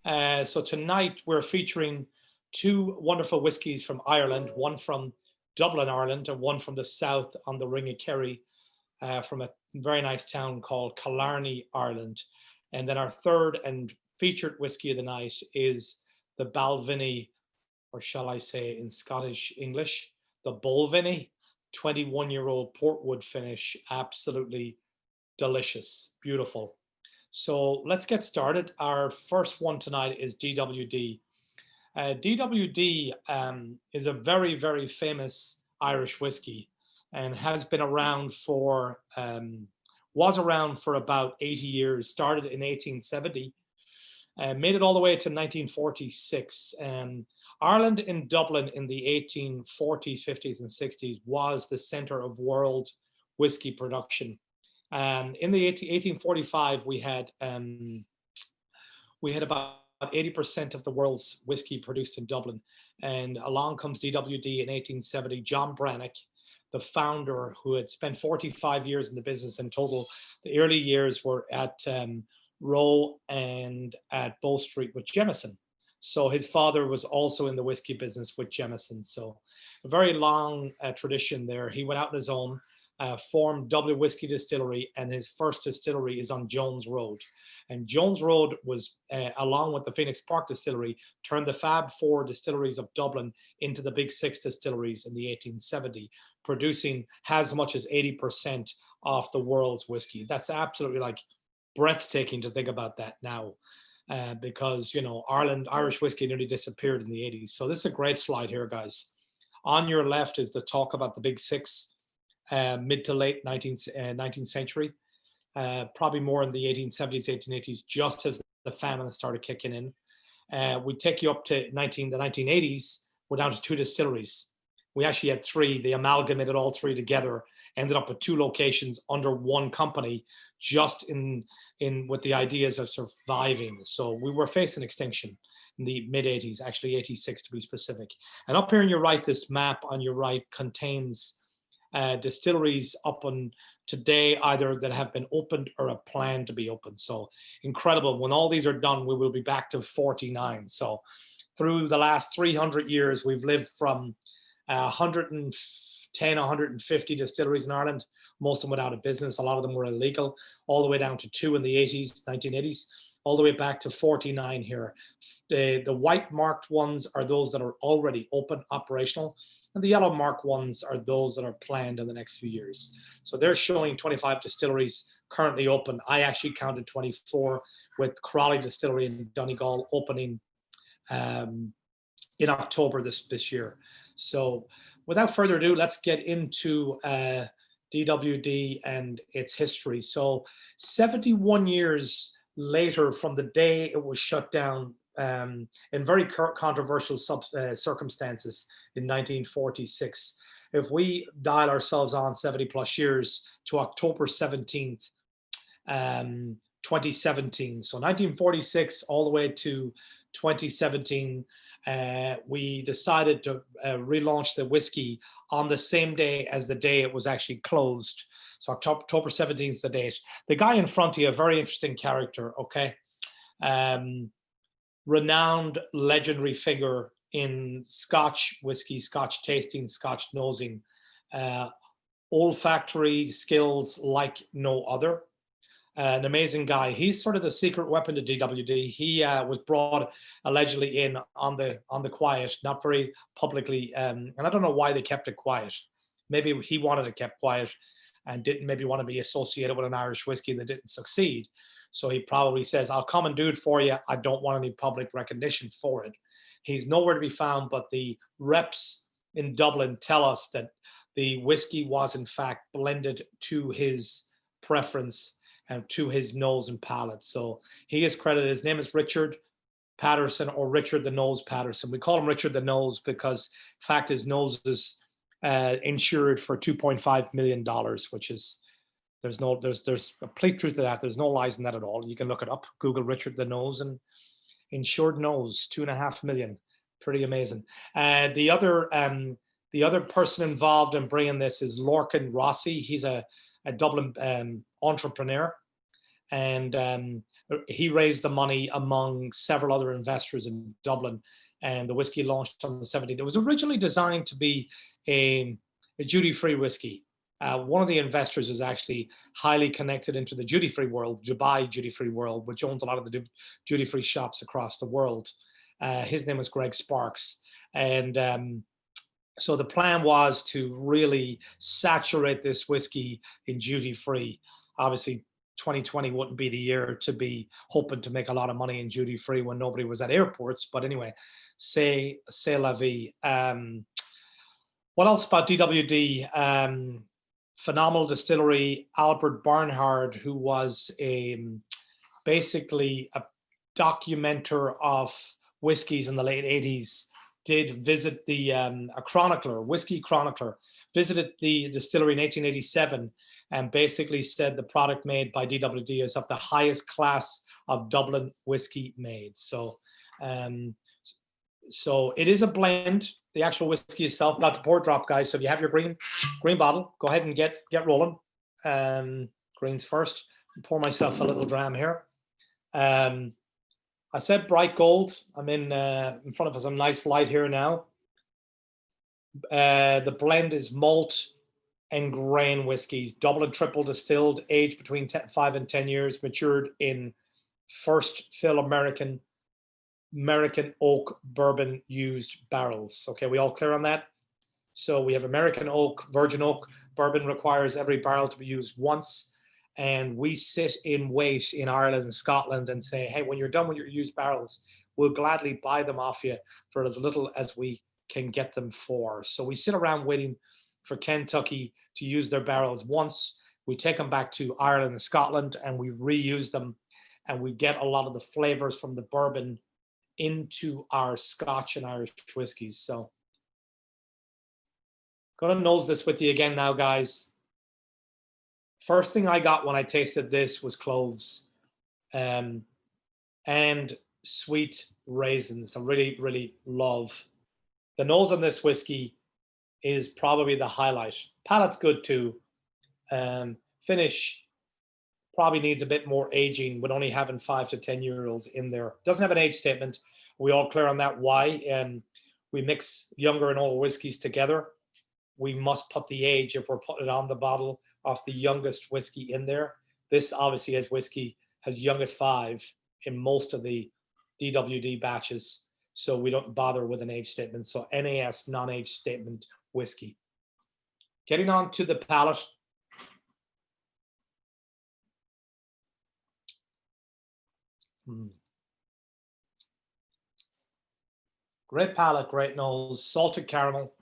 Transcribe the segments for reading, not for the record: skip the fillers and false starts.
So tonight we're featuring two wonderful whiskies from Ireland, one from Dublin, Ireland, and one from the south on the Ring of Kerry, from a very nice town called Killarney, Ireland. And then our third and featured whiskey of the night is the Balvenie, or shall I say in Scottish English, the Bolvenie, 21-year-old Portwood finish. Absolutely delicious, beautiful. So let's get started. Our first one tonight is DWD. DWD is a very, very famous Irish whiskey and has been around for, was around for about 80 years, started in 1870, made it all the way to 1946. Ireland in Dublin in the 1840s, 50s, and 60s was the center of world whiskey production. In the 1845, we had about 80% of the world's whiskey produced in Dublin. And along comes DWD in 1870. John Brannock, the founder, who had spent 45 years in the business in total. The early years were at Rowe and at Bow Street with Jameson. So his father was also in the whiskey business with Jameson. So a very long tradition there. He went out on his own, formed Dublin Whiskey Distillery, and his first distillery is on Jones Road. And Jones Road was, along with the Phoenix Park Distillery, turned the Fab Four distilleries of Dublin into the Big Six distilleries in the 1870s, producing as much as 80% of the world's whiskey. That's absolutely like breathtaking to think about that now, because, you know, Irish whiskey nearly disappeared in the 80s. So this is a great slide here, guys. On your left is the talk about the Big Six, mid to late 19th century. Probably more in the 1870s, 1880s, just as the famine started kicking in. We take you up to the 1980s. We're down to two distilleries. We actually had three. They amalgamated all three together, ended up with two locations under one company, just in with the ideas of surviving. So we were facing extinction in the mid 80s, actually 86 to be specific. And up here on your right, this map on your right contains distilleries up on today, either that have been opened or a plan to be opened. So incredible. When all these are done, we will be back to 49. So through the last 300 years, we've lived from 110, 150 distilleries in Ireland. Most of them went out of business. A lot of them were illegal, all the way down to two in the 1980s, all the way back to 49 here. The white marked ones are those that are already open, operational, and the yellow marked ones are those that are planned in the next few years. So they're showing 25 distilleries currently open. I actually counted 24, with Crawley Distillery in Donegal opening in October this year. So without further ado, let's get into DWD and its history. So 71 years later from the day it was shut down, in very controversial circumstances in 1946. If we dial ourselves on 70 plus years to October 17th, 2017. So 1946 all the way to 2017, we decided to relaunch the whiskey on the same day as the day it was actually closed. So October 17th is the date. The guy in front of you, a very interesting character, okay? Renowned, legendary figure in Scotch whiskey, Scotch tasting, Scotch nosing, olfactory skills like no other. An amazing guy. He's sort of the secret weapon to DWD. He was brought allegedly in on the quiet, not very publicly, and I don't know why they kept it quiet. Maybe he wanted it kept quiet and didn't maybe want to be associated with an Irish whiskey that didn't succeed. So he probably says, I'll come and do it for you. I don't want any public recognition for it. He's nowhere to be found, but the reps in Dublin tell us that the whiskey was in fact blended to his preference and to his nose and palate. So he is credited. His name is Richard Patterson, or Richard the Nose Patterson. We call him Richard the Nose because, in fact, his nose is insured for $2.5 million, which is, there's a complete truth to that. There's no lies in that at all. You can look it up, Google Richard the Nose, and insured nose, $2.5 million. Pretty amazing. The other person involved in bringing this is Lorcan Rossi. He's a Dublin entrepreneur. and he raised the money among several other investors in Dublin, and the whiskey launched on the 17th. It was originally designed to be a duty-free whiskey. One of the investors is actually highly connected into the duty-free world, Dubai duty-free world, which owns a lot of the duty-free shops across the world. His name was Greg Sparks. And so the plan was to really saturate this whiskey in duty-free. Obviously, 2020 wouldn't be the year to be hoping to make a lot of money in duty-free when nobody was at airports. But anyway, c'est la vie. What else about DWD? Phenomenal distillery. Albert Barnhard, who was basically a documenter of whiskeys in the late 80s, did visit a chronicler, whiskey chronicler, visited the distillery in 1887 and basically said the product made by DWD is of the highest class of Dublin whiskey made. So it is a blend. The actual whiskey itself, about to pour drop, guys. So if you have your green bottle, go ahead and get rolling. Greens first. Pour myself a little dram here. I said bright gold. I'm in front of us some nice light here now. The blend is malt and grain whiskeys, double and triple distilled, aged between 5 and 10 years, matured in first fill American oak bourbon used barrels. Okay, we all clear on that? So we have American oak, virgin oak. Bourbon requires every barrel to be used once. And we sit in wait in Ireland and Scotland and say, hey, when you're done with your used barrels, we'll gladly buy them off you for as little as we can get them for. So we sit around waiting for Kentucky to use their barrels once. We take them back to Ireland and Scotland and we reuse them. And we get a lot of the flavors from the bourbon into our Scotch and Irish whiskeys. So gonna nose this with you again now, guys. First thing I got when I tasted this was cloves and sweet raisins. I really, really love. The nose on this whiskey is probably the highlight. Palate's good too. Finish probably needs a bit more aging with only having 5 to 10 year olds in there. Doesn't have an age statement. We all clear on that why. We mix younger and older whiskeys together. We must put the age, if we're putting it on the bottle, of the youngest whiskey in there. This obviously has youngest 5 in most of the DWD batches. So we don't bother with an age statement. So NAS, non-age statement whiskey. Getting on to the palate. Great palate, great nose, salted caramel,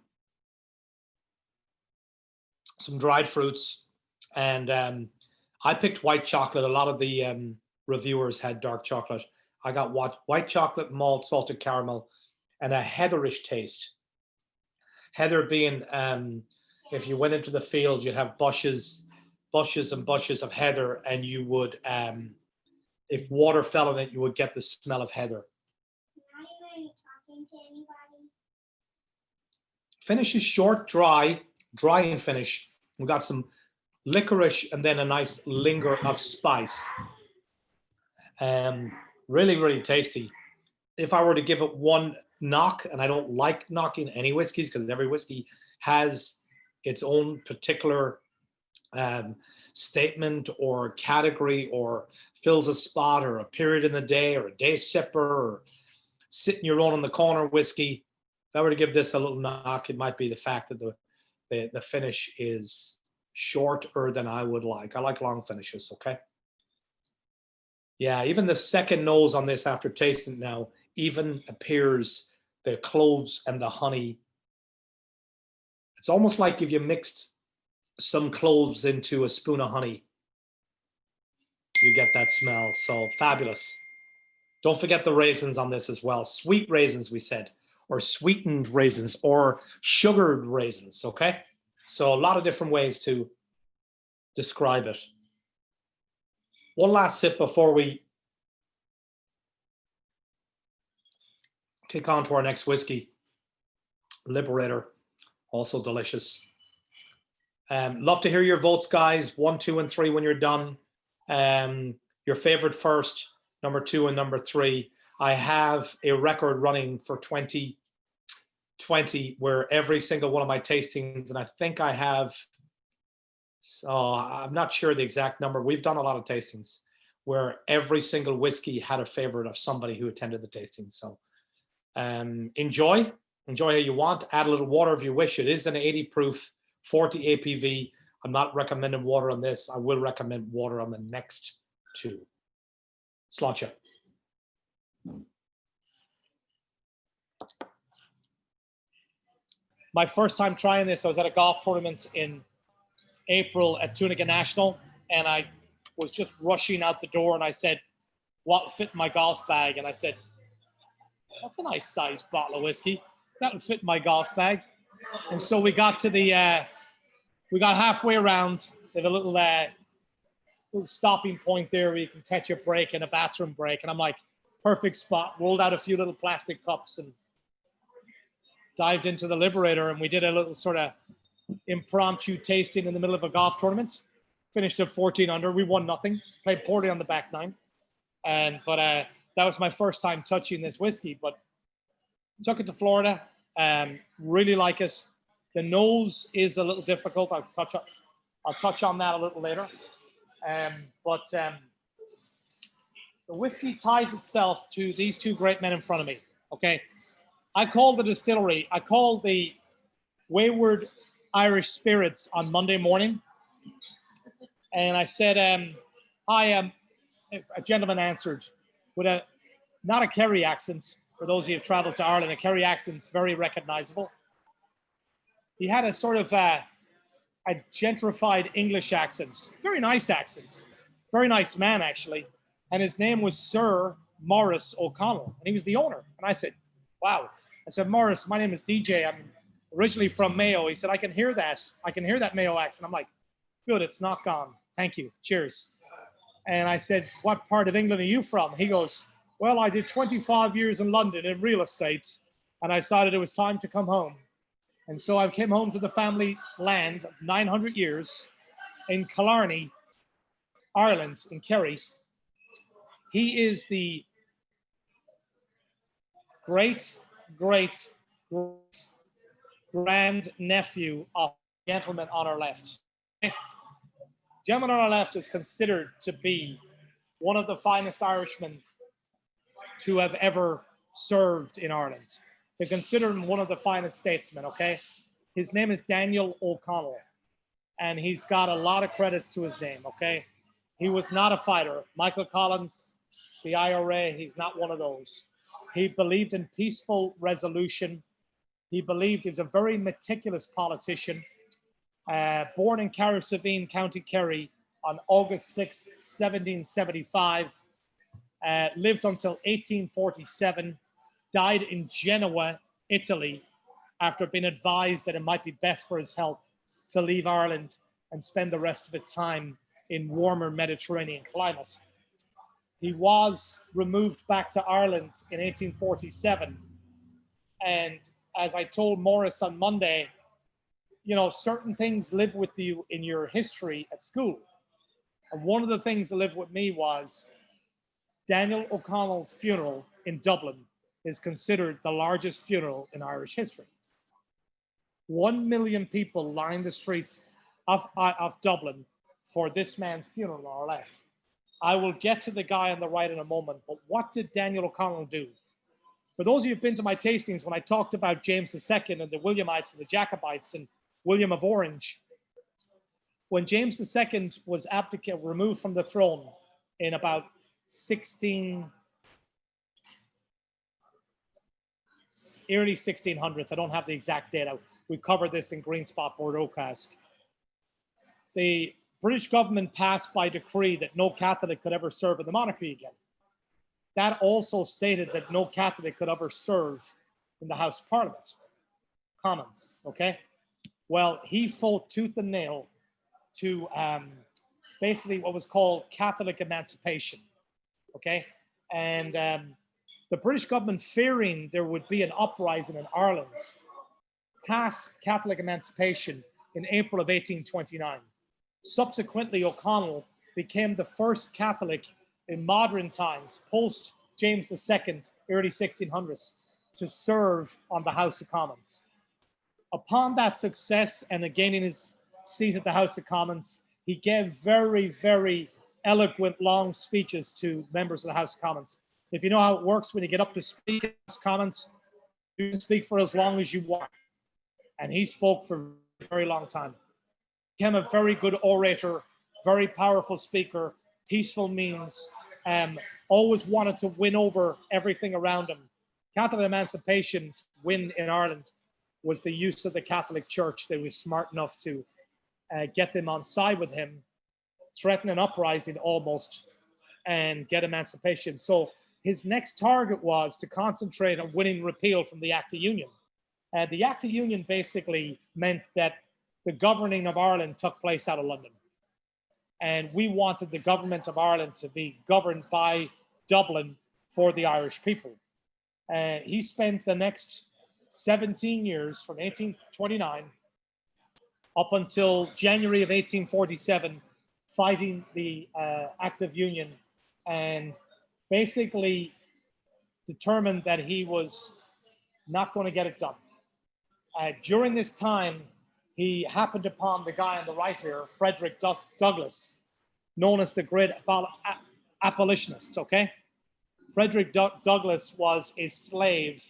some dried fruits, and I picked white chocolate. A lot of the reviewers had dark chocolate. I got white chocolate, malt, salted caramel, and a heatherish taste. Heather being, if you went into the field, you'd have bushes and bushes of heather, and you would, if water fell on it, you would get the smell of heather. Finish is short, dry and finish. We've got some licorice and then a nice linger of spice. Really, really tasty. If I were to give it one knock, and I don't like knocking any whiskeys because every whiskey has its own particular statement or category, or fills a spot or a period in the day or a day sipper or sitting your own in the corner whiskey. If I were to give this a little knock, it might be the fact that the finish is shorter than I would like. I like long finishes, okay? Yeah, even the second nose on this after tasting it now even appears the cloves and the honey. It's almost like if you mixed some cloves into a spoon of honey, you get that smell. So fabulous. Don't forget the raisins on this as well. Sweet raisins, we said, or sweetened raisins, or sugared raisins, okay? So a lot of different ways to describe it. One last sip before we kick on to our next whiskey. Liberator, also delicious. Love to hear your votes, guys. 1, 2, and 3 when you're done. your favorite first, number 2, and number 3. I have a record running for 2020 where every single one of my tastings, and I think I have, so I'm not sure the exact number. We've done a lot of tastings where every single whiskey had a favorite of somebody who attended the tasting. So enjoy how you want. Add a little water if you wish. It is an 80 proof, 40 APV. I'm not recommending water on this. I will recommend water on the next 2. Sláinte. My first time trying this, I was at a golf tournament in April at Tunica National, and I was just rushing out the door, and I said, what fit in my golf bag? And I said, that's a nice sized bottle of whiskey. That'll fit in my golf bag. And so we got to we got halfway around. They have a little stopping point there where you can catch a break and a bathroom break. And I'm like, perfect spot. Rolled out a few little plastic cups and dived into the Liberator. And we did a little sort of impromptu tasting in the middle of a golf tournament. Finished at 14 under. We won nothing. Played poorly on the back nine. But that was my first time touching this whiskey. But took it to Florida. Really like it. The nose is a little difficult. I'll touch on that a little later. But the whiskey ties itself to these 2 great men in front of me. Okay, I called the distillery. I called the Wayward Irish Spirits on Monday morning, and I said, "Hi." A gentleman answered with not a Kerry accent. For those of you who have traveled to Ireland, a Kerry accent's very recognizable. He had a sort of a gentrified English accent, very nice accent, very nice man actually. And his name was Sir Maurice O'Connell, and he was the owner. And I said, wow. I said, Maurice, my name is DJ. I'm originally from Mayo. He said, I can hear that. I can hear that Mayo accent. I'm like, good, it's not gone. Thank you. Cheers. And I said, what part of England are you from? He goes, well, I did 25 years in London in real estate, and I decided it was time to come home. And so I came home to the family land of 900 years in Killarney, Ireland, in Kerry. He is the great grand nephew of the gentleman on our left. The gentleman on our left is considered to be one of the finest Irishmen to have ever served in Ireland. They consider him one of the finest statesmen, okay? His name is Daniel O'Connell, and he's got a lot of credits to his name, okay? He was not a fighter. Michael Collins, the IRA, he's not one of those. He believed in peaceful resolution. He believed he was a very meticulous politician. Born in Carrigsaveen, County Kerry on August 6th, 1775. Lived until 1847. Died in Genoa, Italy, after being advised that it might be best for his health to leave Ireland and spend the rest of his time in warmer Mediterranean climate. He was removed back to Ireland in 1847. And as I told Maurice on Monday, you know, certain things live with you in your history at school. And one of the things that lived with me was Daniel O'Connell's funeral in Dublin is considered the largest funeral in Irish history. 1 million people lined the streets of Dublin for this man's funeral on our left. I will get to the guy on the right in a moment, but what did Daniel O'Connell do? For those of you who've been to my tastings, when I talked about James II and the Williamites and the Jacobites and William of Orange, when James II was removed from the throne in about early 1600s. I don't have the exact date. We covered this in Green Spot Bordeaux Cask. The British government passed by decree that no Catholic could ever serve in the monarchy again. That also stated that no Catholic could ever serve in the House of Parliament, Commons, okay? Well, he fought tooth and nail to basically what was called Catholic emancipation, okay? And the British government, fearing there would be an uprising in Ireland, passed Catholic emancipation in April of 1829. Subsequently, O'Connell became the first Catholic in modern times, post James II, early 1600s, to serve on the House of Commons. Upon that success and gaining his seat at the House of Commons, he gave very, very eloquent, long speeches to members of the House of Commons. If you know how it works, when you get up to speak in the House of Commons, you can speak for as long as you want. And he spoke for a very long time. Became a very good orator, very powerful speaker, peaceful means, always wanted to win over everything around him. Catholic emancipation's win in Ireland was the use of the Catholic Church. They were smart enough to get them on side with him, threaten an uprising almost, and get emancipation. So his next target was to concentrate on winning repeal from the Act of Union. The Act of Union basically meant that the governing of Ireland took place out of London. And we wanted the government of Ireland to be governed by Dublin for the Irish people. He spent the next 17 years, from 1829 up until January of 1847, fighting the Act of Union, and basically determined that he was not going to get it done. During this time, he happened upon the guy on the right here, Frederick Douglass, known as the great abolitionist, okay? Frederick Douglass was a slave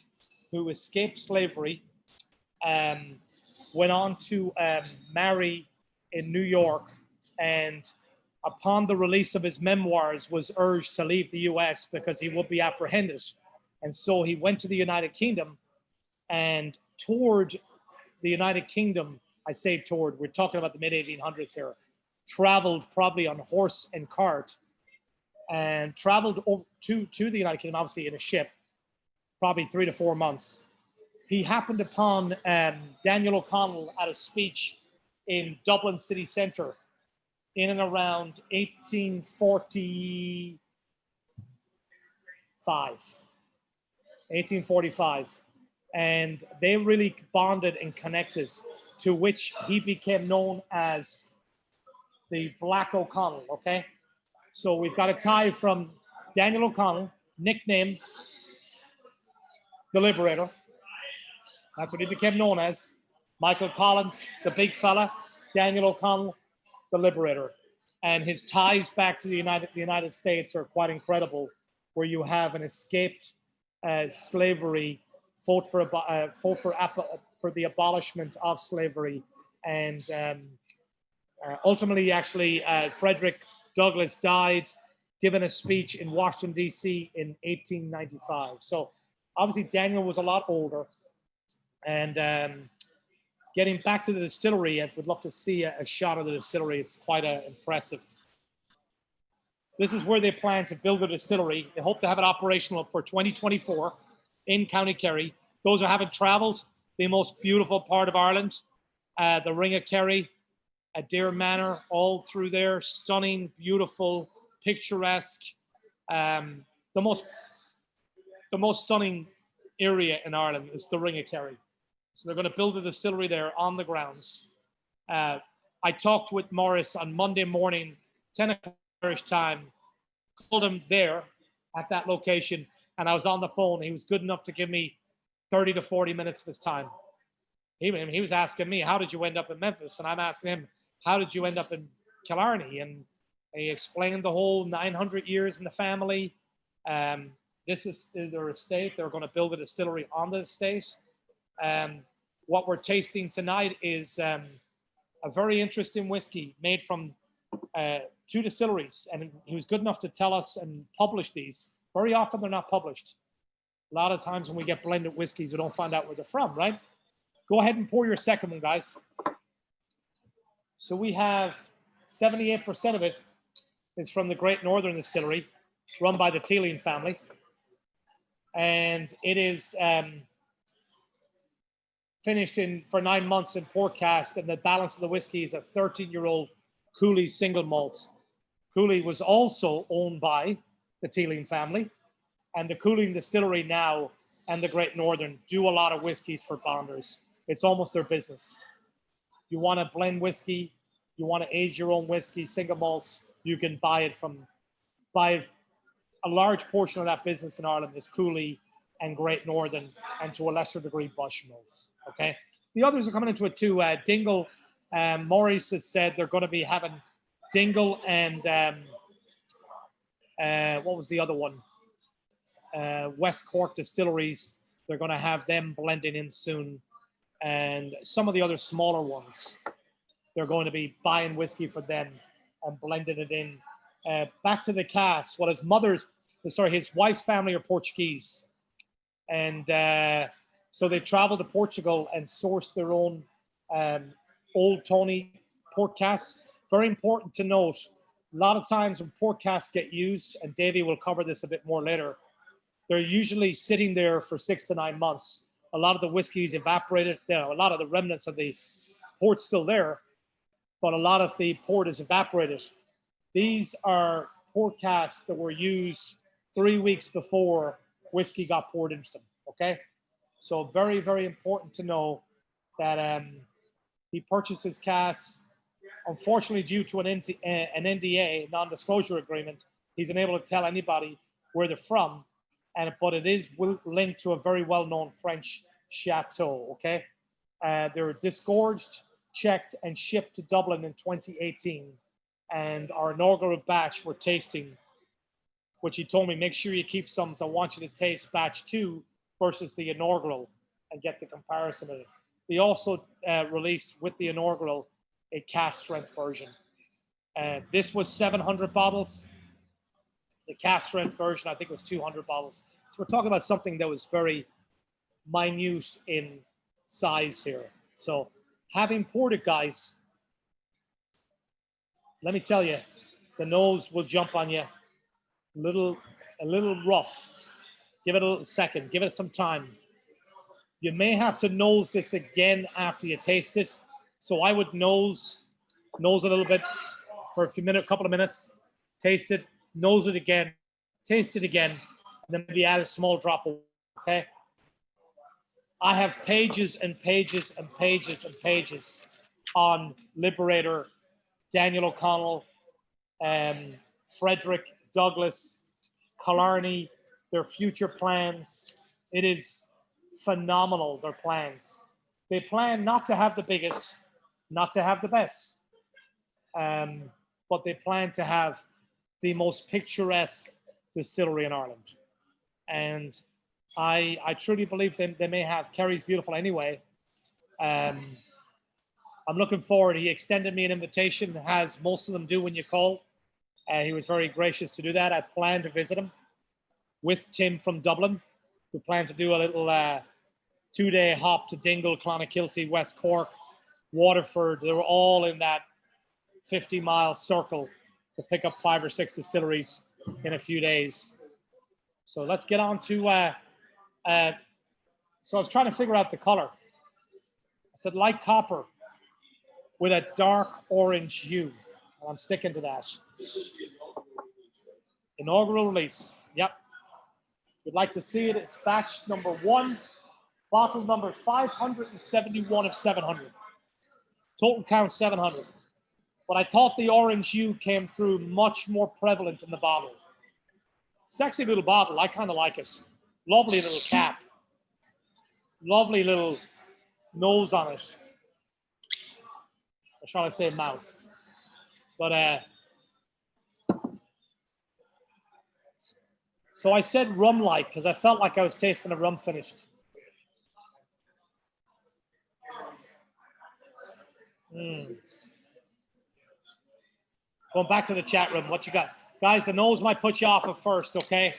who escaped slavery, went on to marry in New York, and upon the release of his memoirs was urged to leave the US because he would be apprehended. And so he went to the United Kingdom and toured the United Kingdom. I say toured, we're talking about the mid-1800s here. Traveled probably on horse and cart, and traveled over to the United Kingdom, obviously in a ship, probably 3 to 4 months. He happened upon Daniel O'Connell at a speech in Dublin city centre in and around 1845. And they really bonded and connected, to which he became known as the Black O'Connell, okay? So we've got a tie from Daniel O'Connell, nickname the Liberator. That's what he became known as. Michael Collins, the big fella. Daniel O'Connell, the Liberator. And his ties back to the United States are quite incredible, where you have an escaped slavery, fought for the abolishment of slavery, and ultimately, actually, Frederick Douglass died giving a speech in Washington, D.C. in 1895. So obviously Daniel was a lot older. And getting back to the distillery, I would love to see a shot of the distillery. It's quite impressive. This is where they plan to build a distillery. They hope to have it operational for 2024 in County Kerry. Those who haven't traveled, the most beautiful part of Ireland, the Ring of Kerry, Deer Manor, all through there, stunning, beautiful, picturesque, the most stunning area in Ireland is the Ring of Kerry. So they're going to build a distillery there on the grounds. I talked with Morris on Monday morning, 10 o'clock Irish time, called him there at that location, and I was on the phone. He was good enough to give me 30 to 40 minutes of his time. He was asking me, how did you end up in Memphis? And I'm asking him, how did you end up in Killarney? And he explained the whole 900 years in the family. This is their estate. They're going to build a distillery on the estate. What we're tasting tonight is a very interesting whiskey made from 2 distilleries. And he was good enough to tell us and publish these. Very often they're not published. A lot of times when we get blended whiskeys, we don't find out where they're from, right? Go ahead and pour your second one, guys. So we have 78% of it is from the Great Northern Distillery, run by the Teeling family. And it is finished for 9 months in port cast, and the balance of the whiskey is a 13-year-old Cooley single malt. Cooley was also owned by the Teeling family, and the Cooley Distillery now and the Great Northern do a lot of whiskeys for bonders. It's almost their business. You want to blend whiskey, you want to age your own whiskey, single malts, you can buy it a large portion of that business in Ireland is Cooley and Great Northern, and to a lesser degree, Bushmills. Okay, the others are coming into it too. Dingle, Maurice had said they're going to be having Dingle and what was the other one? West Cork Distilleries. They're going to have them blending in soon, and some of the other smaller ones. They're going to be buying whiskey for them and blending it in. Back to the cast. Well, his wife's family are Portuguese, and so they traveled to Portugal and sourced their own Old Tony port casks. Very important to note. A lot of times when port casks get used, and Davey will cover this a bit more later, they're usually sitting there for 6 to 9 months. A lot of the whiskey's evaporated. A lot of the remnants of the port's still there, but a lot of the port is evaporated. These are port casks that were used 3 weeks before whiskey got poured into them, okay? So very, very important to know that he purchased his casks. Unfortunately, due to an NDA, non-disclosure agreement, he's unable to tell anybody where they're from, but it is linked to a very well-known French chateau, okay? They were disgorged, checked, and shipped to Dublin in 2018. And our inaugural batch we're tasting, which he told me, make sure you keep some, so I want you to taste batch 2 versus the inaugural and get the comparison of it. They also released with the inaugural a cask strength version. This was 700 bottles. The cask strength version, I think, was 200 bottles. So we're talking about something that was very minute in size here. So having poured it, guys, let me tell you, the nose will jump on you. A little rough. Give it a little second. Give it some time. You may have to nose this again after you taste it. So I would nose a little bit for a couple of minutes. Taste it, nose it again, taste it again, and then maybe add a small drop of water, okay? I have pages and pages and pages and pages on Liberator, Daniel O'Connell, Frederick Douglass, Killarney, their future plans. It is phenomenal, their plans. They plan not to have the biggest, not to have the best, but they plan to have the most picturesque distillery in Ireland. And I truly believe they may have. Kerry's beautiful anyway. I'm looking forward. He extended me an invitation, as most of them do when you call. He was very gracious to do that. I plan to visit him with Tim from Dublin. We plan to do a little 2-day hop to Dingle, Clonakilty, West Cork, Waterford. They were all in that 50-mile circle to pick up 5 or 6 distilleries in a few days. So let's get on to, so I was trying to figure out the color. I said light copper with a dark orange hue. And I'm sticking to that. This is the inaugural release. Yep. We'd like to see it. It's batch number 1, bottle number 571 of 700. Total count 700. But I thought the orange hue came through much more prevalent in the bottle. Sexy little bottle. I kind of like it. Lovely little cap. Lovely little nose on it. I'm trying to say mouth. But so I said rum-like because I felt like I was tasting a rum finished. Going back to the chat room, what you got? Guys, the nose might put you off at first, okay?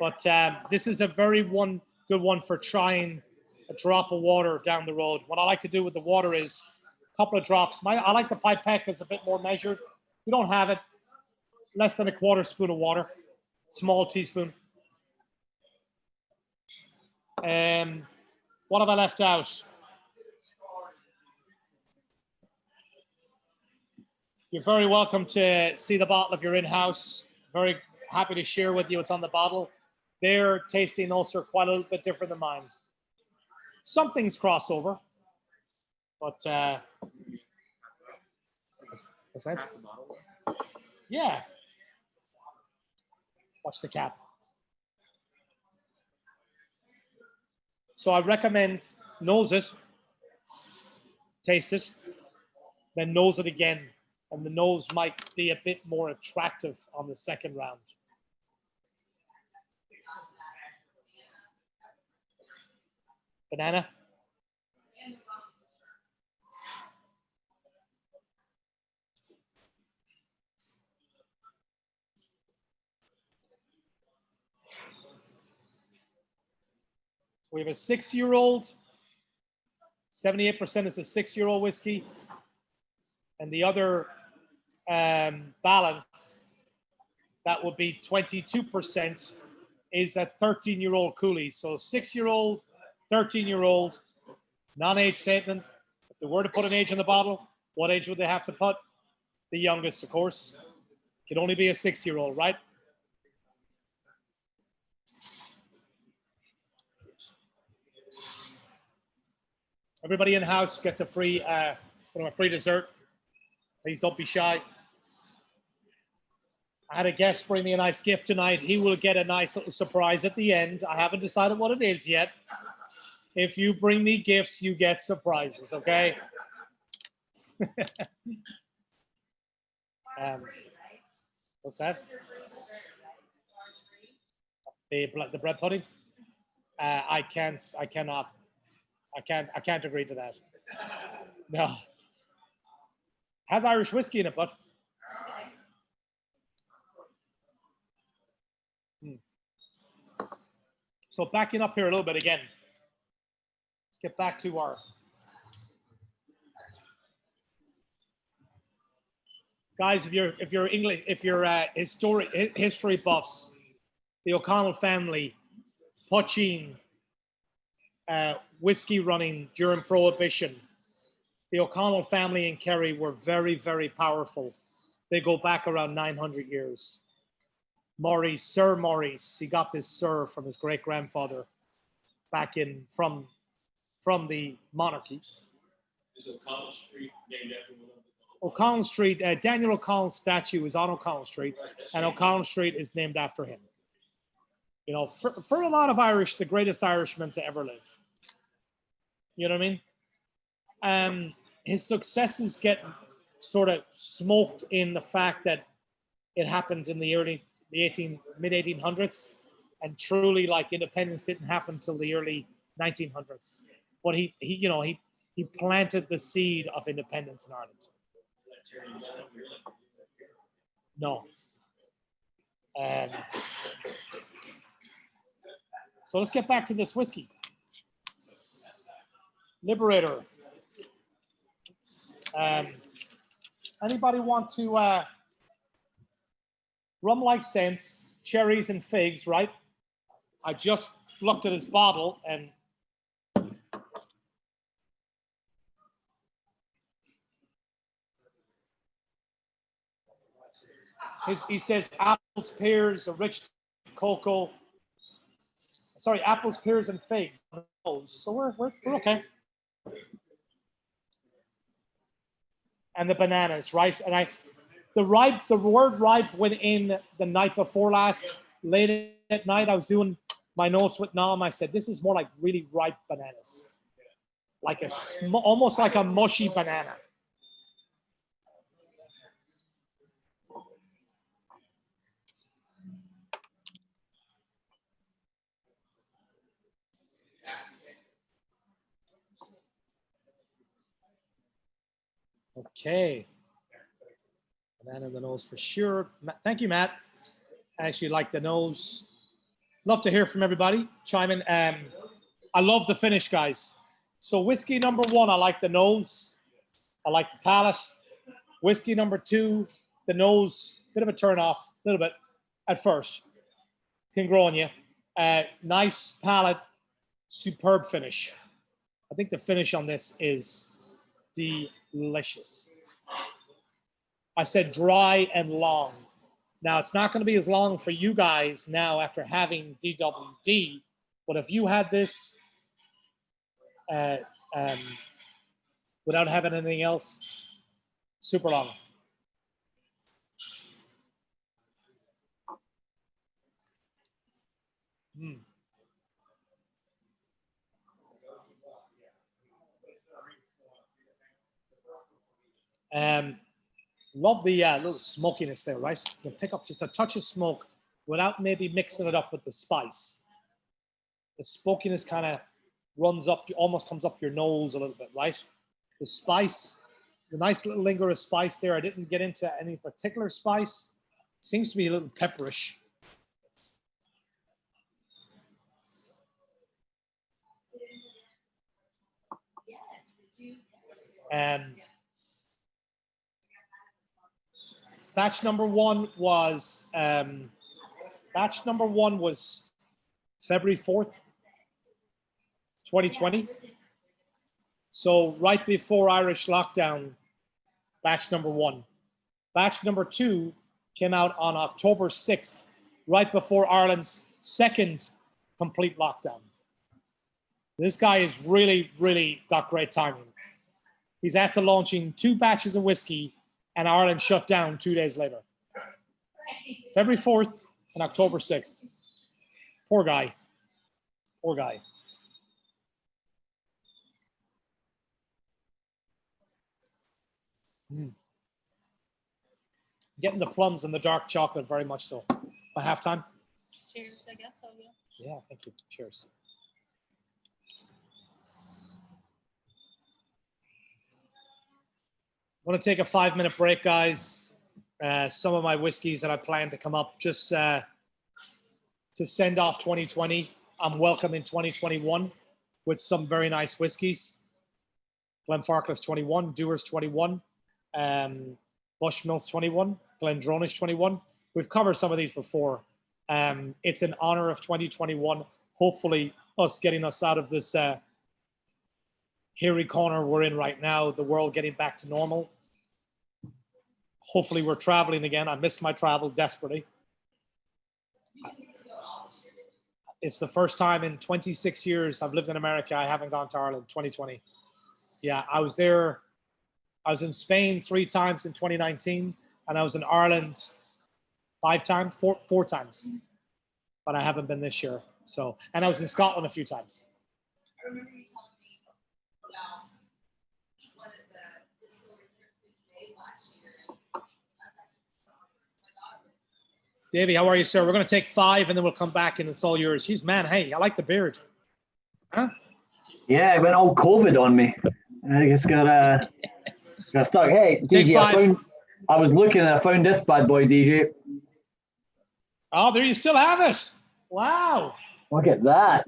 But this is a very good one for trying a drop of water down the road. What I like to do with the water is a couple of drops. I like the pipette because it's a bit more measured. If you don't have it, less than a quarter spoon of water, small teaspoon. What have I left out? You're very welcome to see the bottle if you're in-house. Very happy to share with you what's on the bottle. Their tasting notes are quite a little bit different than mine. Some things cross over, but what's that? Yeah. Watch the cap. So I recommend nose it, taste it, then nose it again. And the nose might be a bit more attractive on the second round. Banana. We have a 6-year-old. 78% is a 6-year-old whiskey. And the other balance, that would be 22%, is a 13-year-old Cooley. So 6-year-old, 13-year-old, non-age statement. If they were to put an age in the bottle, what age would they have to put? The youngest, of course. Could only be a 6-year-old, right? Everybody in the house gets a free dessert. Please don't be shy. I had a guest bring me a nice gift tonight. He will get a nice little surprise at the end. I haven't decided what it is yet. If you bring me gifts, you get surprises, okay? What's that? The bread pudding? I can't agree to that. No. Has Irish whiskey in it, but. So backing up here a little bit again. Let's get back to our guys. If you're English, if you're history buffs, the O'Connell family, poaching, whiskey running during Prohibition. The O'Connell family in Kerry were very, very powerful. They go back around 900 years. Maurice, Sir Maurice, he got this Sir from his great grandfather back in from the monarchy. Is O'Connell Street named after one of the O'Connell Street, Daniel O'Connell's statue is on O'Connell Street, and O'Connell Street is named after him. You know, for a lot of Irish, the greatest Irishman to ever live. You know what I mean? His successes get sort of smoked in the fact that it happened in the mid 1800s, and truly, like, independence didn't happen till the early 1900s. But he planted the seed of independence in Ireland. No. So let's get back to this whiskey. Liberator. Anybody want to rum like sense, cherries and figs, right? I just looked at his bottle and he says apples, pears, a rich cocoa. Sorry, apples, pears, and figs. So we're okay. And the bananas, right? And the word ripe went in the night before last. Late at night, I was doing my notes with Nam. I said, this is more like really ripe bananas, like almost like a mushy banana. Okay. Banana in the nose for sure. Thank you, Matt. I actually like the nose. Love to hear from everybody. Chime in. I love the finish, guys. So whiskey number 1, I like the nose. I like the palate. Whiskey number 2, the nose, bit of a turn off, a little bit at first. Can grow on you. Nice palate, superb finish. I think the finish on this is delicious. I said dry and long. Now, it's not going to be as long for you guys now after having DWD, but if you had this without having anything else, super long. Mm. Love the little smokiness there, right? You can pick up just a touch of smoke without maybe mixing it up with the spice. The smokiness kind of runs up, almost comes up your nose a little bit, right? The spice, the nice little linger of spice there. I didn't get into any particular spice. Seems to be a little pepperish. Batch number one was February 4th, 2020. So right before Irish lockdown, batch number one. Batch number two came out on October 6th, right before Ireland's second complete lockdown. This guy has really, really got great timing. He's after launching 2 batches of whiskey and Ireland shut down 2 days later. February 4th and October 6th. Poor guy. Poor guy. Getting the plums and the dark chocolate very much so. By halftime? Cheers, I guess so, yeah. Yeah, thank you. Cheers. I'm going to take a 5-minute break, guys. Some of my whiskeys that I plan to come up just to send off 2020. I'm welcoming 2021 with some very nice whiskeys. Glenfarclas 21, Dewar's 21, Bushmills 21, Glendronach 21. We've covered some of these before. It's in honor of 2021. Hopefully, us getting us out of this hairy corner we're in right now, the world getting back to normal. Hopefully, we're traveling again. I miss my travel desperately. It's the first time in 26 years I've lived in America I haven't gone to Ireland, 2020. Yeah, I was there. I was in Spain 3 times in 2019, and I was in Ireland 4 times, but I haven't been this year. So, and I was in Scotland a few times. I remember you telling me about one of the distillery trips that you made last year. Davey, how are you, sir? We're going to take 5 and then we'll come back and it's all yours. Jeez, man, hey, I like the beard. Huh? Yeah, it went all COVID on me. I just got stuck. Hey, Take DJ, 5. I was looking and I found this bad boy, DJ. Oh, there you still have it. Wow. Look at that.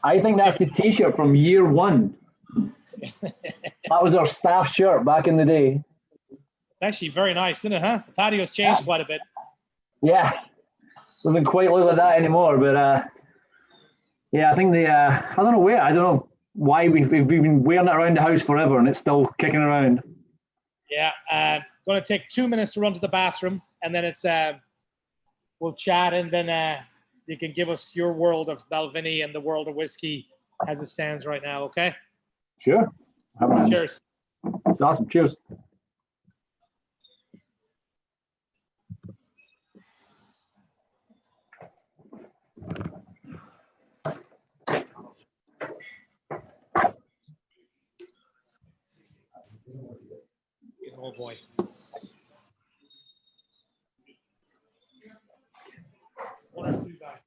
I think that's the t-shirt from year 1. That was our staff shirt back in the day. It's actually very nice, isn't it, huh? The patio's changed quite a bit. Yeah. Doesn't quite look like that anymore, but yeah, I think I don't know why we've been wearing it around the house forever and it's still kicking around. Yeah, going to take 2 minutes to run to the bathroom and then it's we'll chat and then you can give us your world of Balvenie and the world of whiskey as it stands right now, okay? Sure. Cheers. It's awesome. Cheers. He's an old boy. One or two guys.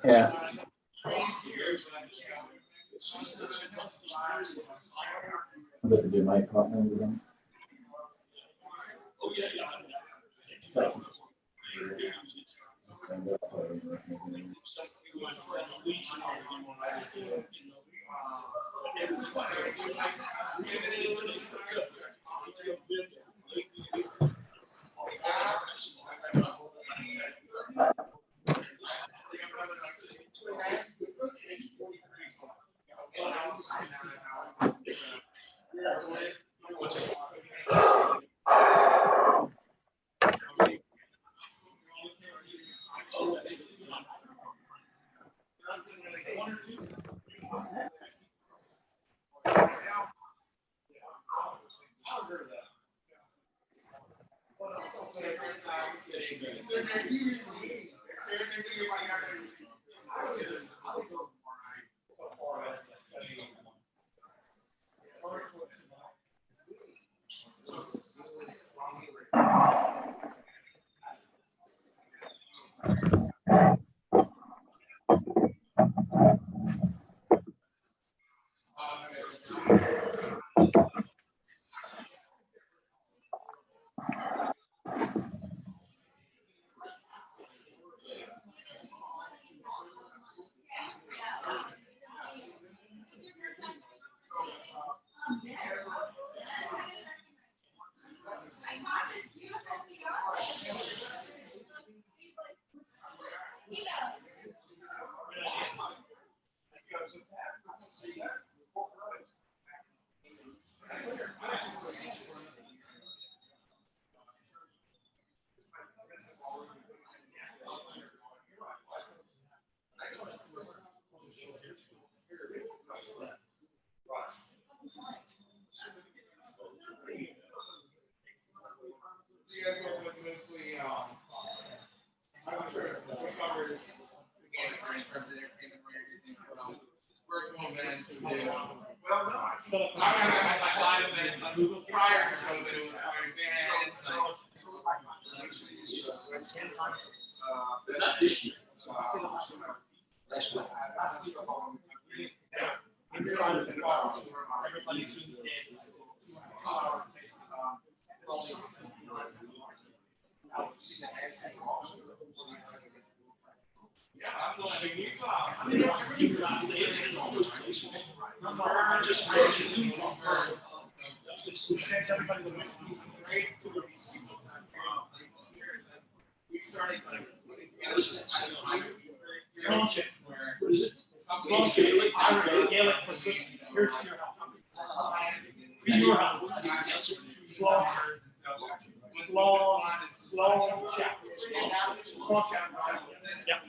Yeah. I'm going to do my partner again. I'm sure we covered the game in terms of entertainment, virtual events. Well, no, I set up like live events prior to COVID. It was Not this year. That's what Inside of the car, everybody's in the yeah, absolutely. I mean, It's almost places. Just We sent everybody the whiskey. we started like What is that? Small chip. What is it? Small chip. Irish Gaelic for good. Here's to your house. To your house. Slow chat. Slow chat. Yeah.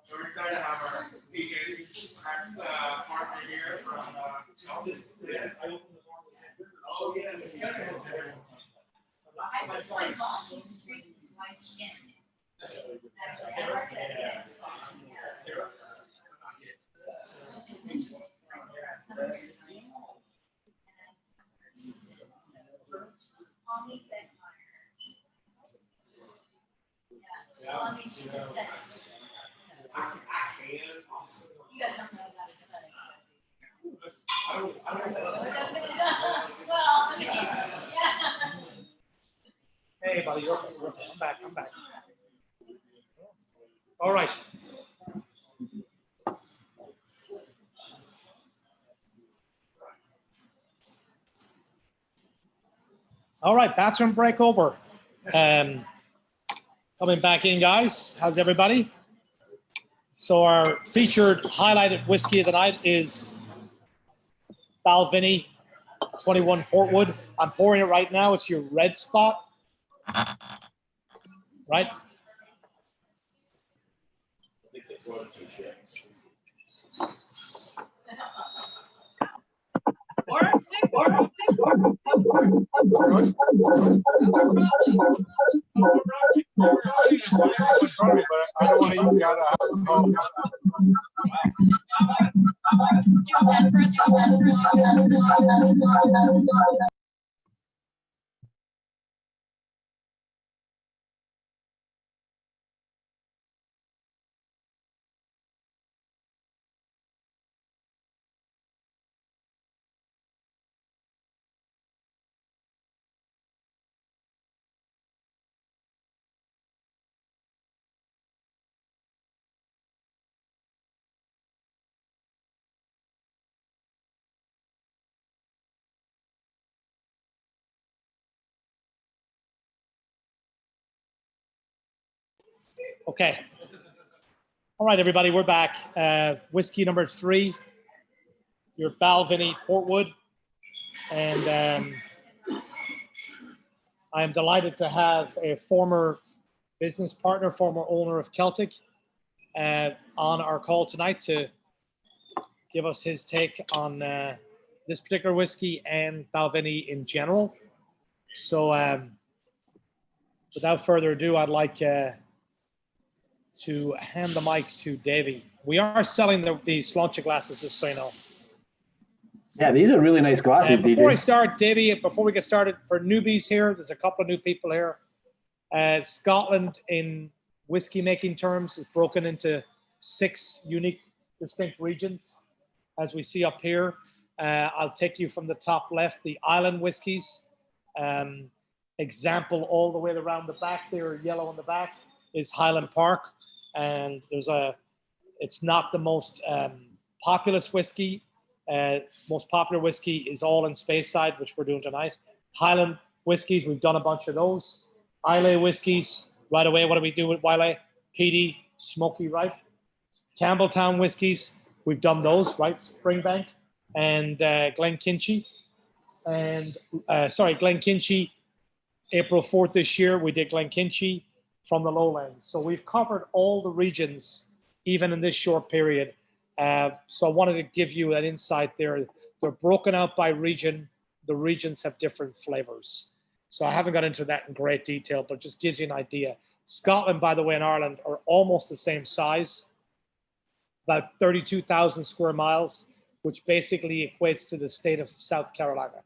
So we're excited to have our PJ partner here from I was like Boston treat his wife's skin. That's what I work at. Just mentioned it. Call me Beckmeyer. Yeah. Well, I mean, she's aesthetics. You guys don't know about aesthetics. Well, yeah. Hey, buddy, you're okay. You're okay. I'm back. I'm back. All right. All right, bathroom break over. Coming back in, guys. How's everybody? So our featured highlighted whiskey of the night is Balvenie 21 Portwood. I'm pouring it right now. It's your red spot. Right? I don't want to eat out of home. Okay. All right, everybody, we're back. Whiskey number 3, your Balvenie Portwood. And I am delighted to have a former business partner, former owner of Celtic, on our call tonight to give us his take on this particular whiskey and Balvenie in general. So without further ado, I'd like to hand the mic to Davey. We are selling the Sláinte glasses, just so you know. Yeah, these are really nice glasses, Before I DJ. start, Davey, before we get started, for newbies here, there's a couple of new people here. Scotland, in whiskey making terms, is broken into 6 unique, distinct regions, as we see up here. I'll take you from the top left, the island whiskies. Example all the way around the back there, yellow on the back, is Highland Park. And it's not the most populous whiskey. Most popular whiskey is all in Speyside, which we're doing tonight. Highland whiskies, we've done a bunch of those. Islay whiskies, right away, what do we do with Islay? Peaty, smoky ripe. Campbelltown whiskies, we've done those, right? Springbank and Glenkinchie. And Glenkinchie, April 4th this year, we did Glenkinchie from the lowlands. So we've covered all the regions, even in this short period. So I wanted to give you an insight there. They're broken out by region. The regions have different flavors. So I haven't got into that in great detail, but just gives you an idea. Scotland, by the way, and Ireland are almost the same size, about 32,000 square miles, which basically equates to the state of South Carolina.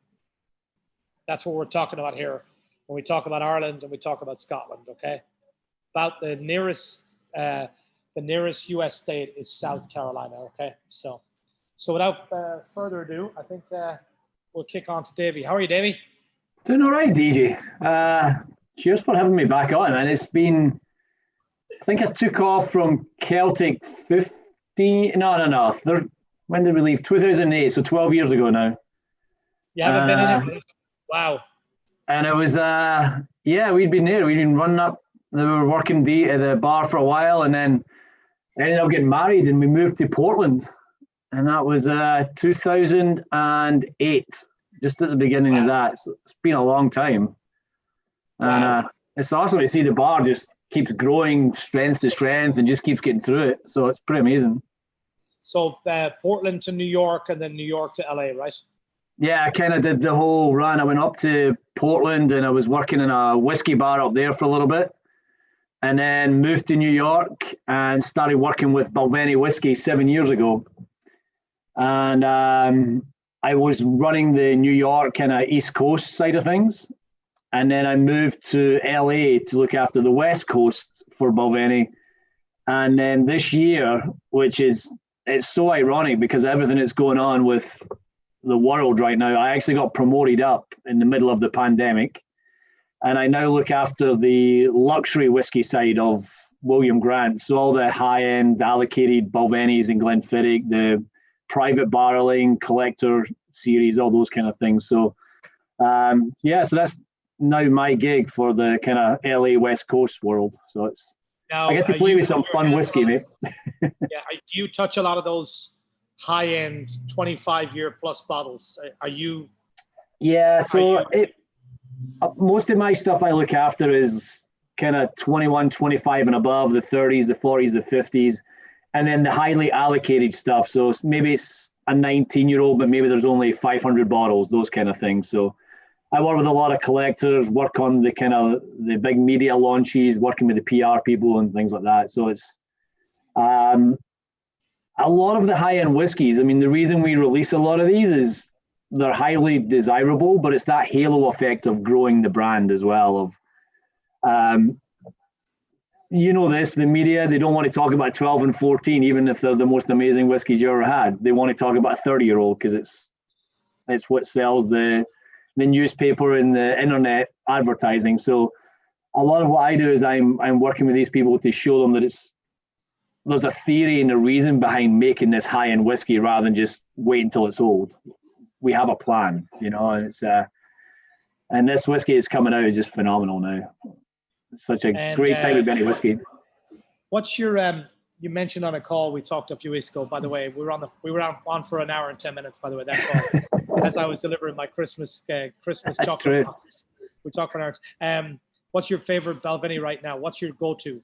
That's what we're talking about here when we talk about Ireland and we talk about Scotland, okay? About the nearest U.S. state is South Carolina, okay? So without further ado, I think we'll kick on to Davey. How are you, Davey? Doing all right, DJ. Cheers for having me back on. And it's been, I think I took off from Celtic 15, no. When did we leave? 2008, so 12 years ago now. You haven't been in it? Wow. And it was, we'd been there. We'd been running up. They were working at the bar for a while, and then ended up getting married, and we moved to Portland. And that was 2008, just at the beginning of that. So it's been a long time. And it's awesome to see the bar just keeps growing strength to strength and just keeps getting through it. So it's pretty amazing. So Portland to New York and then New York to LA, right? Yeah, I kind of did the whole run. I went up to Portland and I was working in a whiskey bar up there for a little bit. And then moved to New York and started working with Balvenie whiskey 7 years ago. And I was running the New York kind of East Coast side of things. And then I moved to LA to look after the West Coast for Balvenie. And then this year, it's so ironic because everything that's going on with the world right now, I actually got promoted up in the middle of the pandemic. And I now look after the luxury whiskey side of William Grant. So all the high-end allocated Balvenies and Glenfiddich, the private barreling, collector series, all those kind of things. So, so that's now my gig for the kind of LA West Coast world. So I get to play with some fun whiskey, mate. Yeah, do you touch a lot of those high-end 25-year plus bottles? Are you? Yeah, so most of my stuff I look after is kind of 21, 25 and above, the 30s, the 40s, the 50s, and then the highly allocated stuff. So maybe it's a 19-year-old, but maybe there's only 500 bottles, those kind of things. So I work with a lot of collectors, work on the big media launches, working with the PR people and things like that. So it's a lot of the high-end whiskeys. I mean, the reason we release a lot of these is they're highly desirable, but it's that halo effect of growing the brand as well. The media, they don't want to talk about 12 and 14, even if they're the most amazing whiskeys you ever had. They want to talk about a 30-year-old because it's what sells the newspaper and the internet advertising. So a lot of what I do is I'm working with these people to show them that there's a theory and a reason behind making this high-end whiskey rather than just wait until it's old. We have a plan, and it's and this whiskey is coming out is just phenomenal now. It's such a great time to be any whiskey. What's your you mentioned on a call we talked a few weeks ago, by the way, we were on for an hour and 10 minutes, by the way, that call, as I was delivering my Christmas chocolate boxes. We talk for an hour. What's your favorite Balvenie right now? What's your go-to?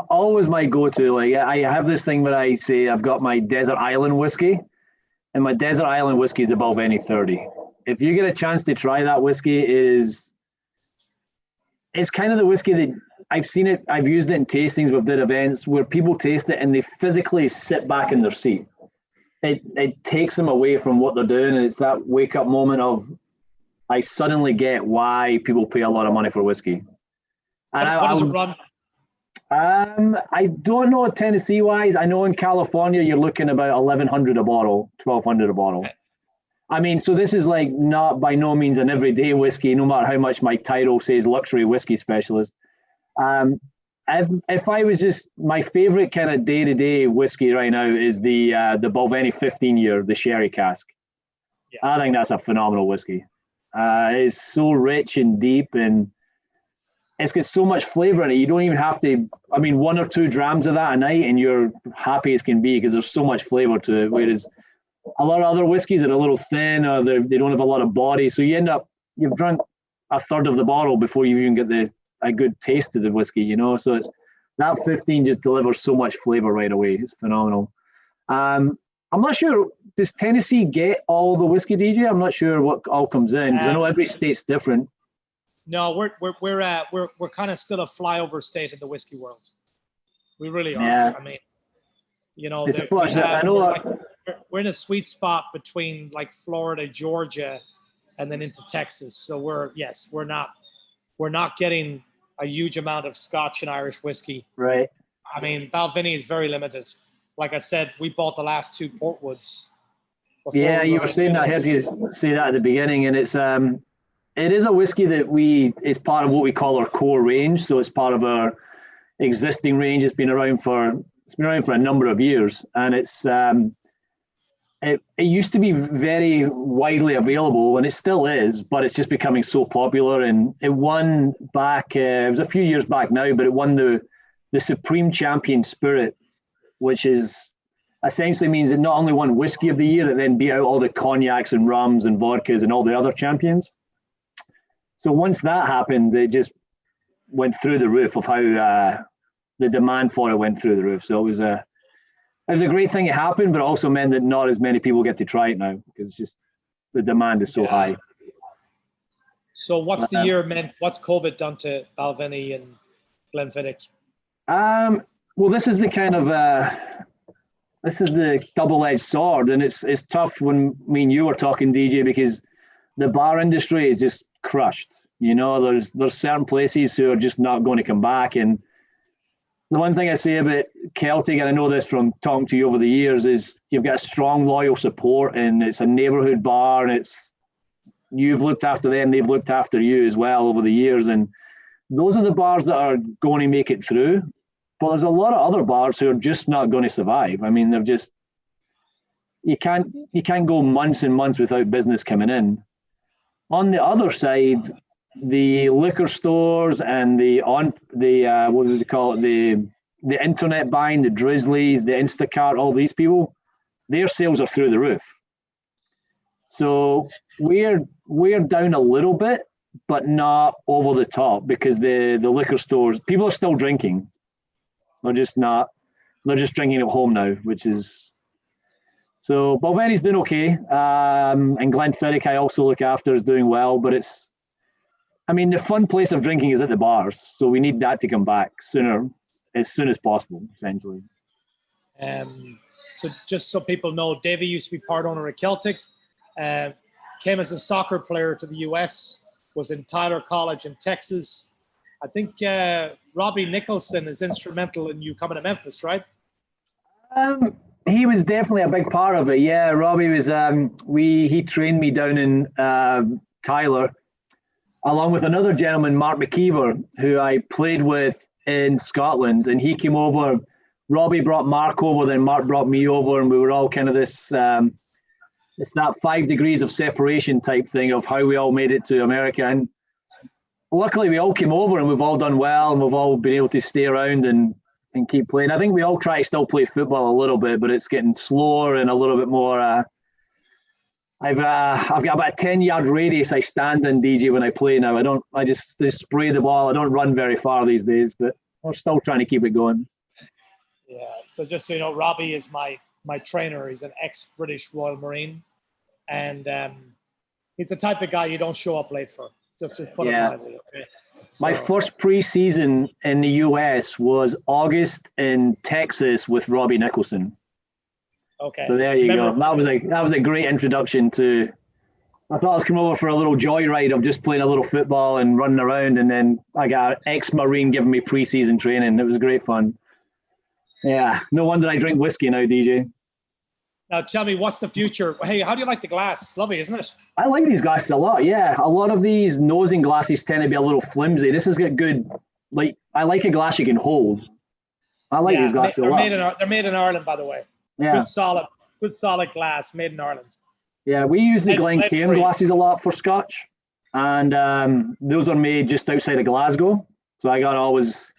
Always my go-to. Like I have this thing where I say I've got my desert island whiskey, and my desert island whiskey is the Balvenie 30. If you get a chance to try that whiskey, it's kind of the whiskey that I've seen it. I've used it in tastings. We've did events where people taste it and they physically sit back in their seat. It takes them away from what they're doing, and it's that wake up moment of I suddenly get why people pay a lot of money for whiskey. And what does it run? I don't know Tennessee wise. I know in California you're looking about 1,100 a bottle, 1,200 a bottle. Okay. I mean, so this is like not by no means an everyday whiskey, no matter how much my title says luxury whiskey specialist. If I was just, my favorite kind of day-to-day whiskey right now is the Balvenie 15-year, the sherry cask. Yeah. I think that's a phenomenal whiskey. It's so rich and deep, and it's got so much flavor in it. You don't even have to, 1 or 2 drams of that a night and you're happy as can be because there's so much flavor to it. Whereas a lot of other whiskeys are a little thin, or they don't have a lot of body. So you've drunk a third of the bottle before you even get a good taste of the whiskey, you know? So it's that 15 just delivers so much flavor right away. It's phenomenal. I'm not sure, does Tennessee get all the whiskey, DJ? I'm not sure what all comes in, because I know every state's different. No, we're kind of still a flyover state in the whiskey world. We really are. Yeah. I mean, you know, It's a plus. I know we're in a sweet spot between like Florida, Georgia, and then into Texas. So we're not getting a huge amount of Scotch and Irish whiskey. right. I mean, Balvenie is very limited. Like I said, we bought the last 2 Portwoods. Yeah, you were saying that. I heard you say that at the beginning, and it is a whiskey that is part of what we call our core range. So it's part of our existing range. It's been around for a number of years, and it used to be very widely available, and it still is, but it's just becoming so popular. And it won back. It was a few years back now, but it won the Supreme Champion Spirit, which is essentially means it not only won Whiskey of the Year, it then beat out all the cognacs and rums and vodkas and all the other champions. So once that happened, it just went through the roof of how the demand for it went through the roof. So it was a great thing it happened, but it also meant that not as many people get to try it now because it's just the demand is so high. So what's the year meant? What's COVID done to Balvenie and Glenfiddich? Well, this is the kind of this is the double-edged sword, and it's tough when me and you were talking, DJ, because the bar industry is just crushed. You know, there's certain places who are just not going to come back. And the one thing I say about Celtic, and I know this from talking to you over the years, is you've got a strong, loyal support, and it's a neighbourhood bar, and you've looked after them, they've looked after you as well over the years, and those are the bars that are going to make it through. But there's a lot of other bars who are just not going to survive. I mean, you can't go months and months without business coming in. On the other side, the liquor stores and what do they call it? The internet buying, the Drizzlies, the Instacart, all these people, their sales are through the roof. So we're down a little bit, but not over the top, because the liquor stores, people are still drinking. They're just drinking at home now, which is. So Balvenie's doing okay, and Glenfiddich I also look after is doing well, but the fun place of drinking is at the bars, so we need that to come back as soon as possible, essentially. So just so people know, Davey used to be part owner of Celtic, came as a soccer player to the US, was in Tyler College in Texas. I think Robbie Nicholson is instrumental in you coming to Memphis, right? He was definitely a big part of it. Yeah, Robbie was. He trained me down in Tyler, along with another gentleman, Mark McKeever, who I played with in Scotland, and he came over. Robbie brought Mark over, then Mark brought me over, and we were all kind of this. It's that 5 degrees of separation type thing of how we all made it to America, and luckily we all came over and we've all done well, and we've all been able to stay around and keep playing. I think we all try to still play football a little bit, but it's getting slower and a little bit more I've got about a 10-yard radius I stand in, DJ, when I play now. I just spray the ball. I don't run very far these days, but we're still trying to keep it going. Yeah. So just so you know, Robbie is my trainer. He's an ex-British Royal Marine, and he's the type of guy you don't show up late for. Just put it mildly, okay? My first preseason in the US was August in Texas with Robbie Nicholson. Okay. So there you go. That was a great introduction to. I thought I was coming over for a little joyride of just playing a little football and running around, and then I got an ex-Marine giving me preseason training. It was great fun. Yeah, no wonder I drink whiskey now, DJ. Now tell me, what's the future? Hey, how do you like the glass? Lovely, isn't it? I like these glasses a lot. Yeah, a lot of these nosing glasses tend to be a little flimsy. This has got good. Like, I like a glass you can hold. I like these glasses a lot. They're made in Ireland, by the way. Yeah. Good solid glass, made in Ireland. Yeah, we use the Glencairn glasses a lot for Scotch, and those are made just outside of Glasgow. So I got to always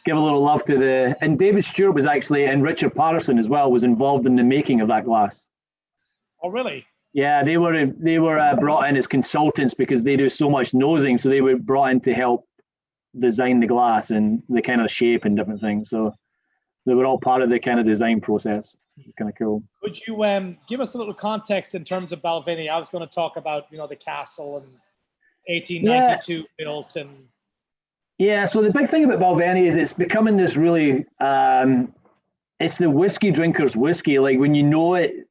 give a little love to and David Stewart was actually, and Richard Patterson as well, was involved in the making of that glass. Oh, really? Yeah, they were brought in as consultants because they do so much nosing, so they were brought in to help design the glass and the kind of shape and different things. So they were all part of the kind of design process. Kind of cool. Could you give us a little context in terms of Balvenie? I was going to talk about, the castle and 1892 built and. Yeah, so the big thing about Balvenie is it's becoming this really, it's the whiskey drinker's whiskey. Like when you know it,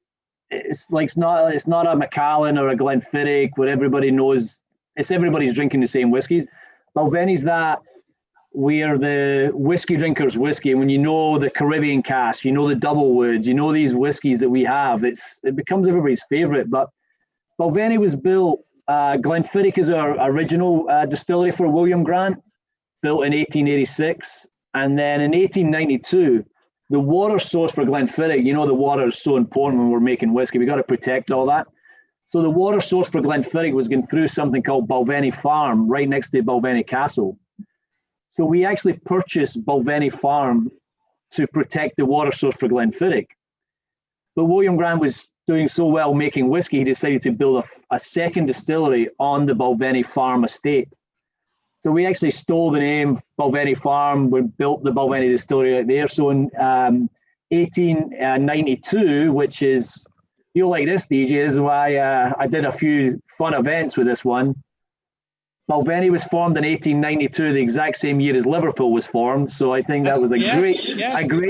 it's not a Macallan or a Glenfiddich where everybody knows, everybody's drinking the same whiskeys. Balvenie's that. We are the whiskey drinker's whiskey. When you know the Caribbean cask, you know the double woods, you know these whiskeys that we have, it becomes everybody's favorite. But Balvenie was built, Glenfiddich is our original distillery for William Grant, built in 1886. And then in 1892, the water source for Glenfiddich, the water is so important when we're making whiskey. We got to protect all that. So the water source for Glenfiddich was going through something called Balvenie Farm, right next to Balvenie Castle. So we actually purchased Balvenie Farm to protect the water source for Glenfiddich. But William Grant was doing so well making whiskey, he decided to build a second distillery on the Balvenie Farm estate. So we actually stole the name Balvenie Farm. We built the Balvenie distillery right there. So in 1892, which is, you'll like this, DJ, this is why I did a few fun events with this one. Balvenie was formed in 1892, the exact same year as Liverpool was formed. So I think that was a great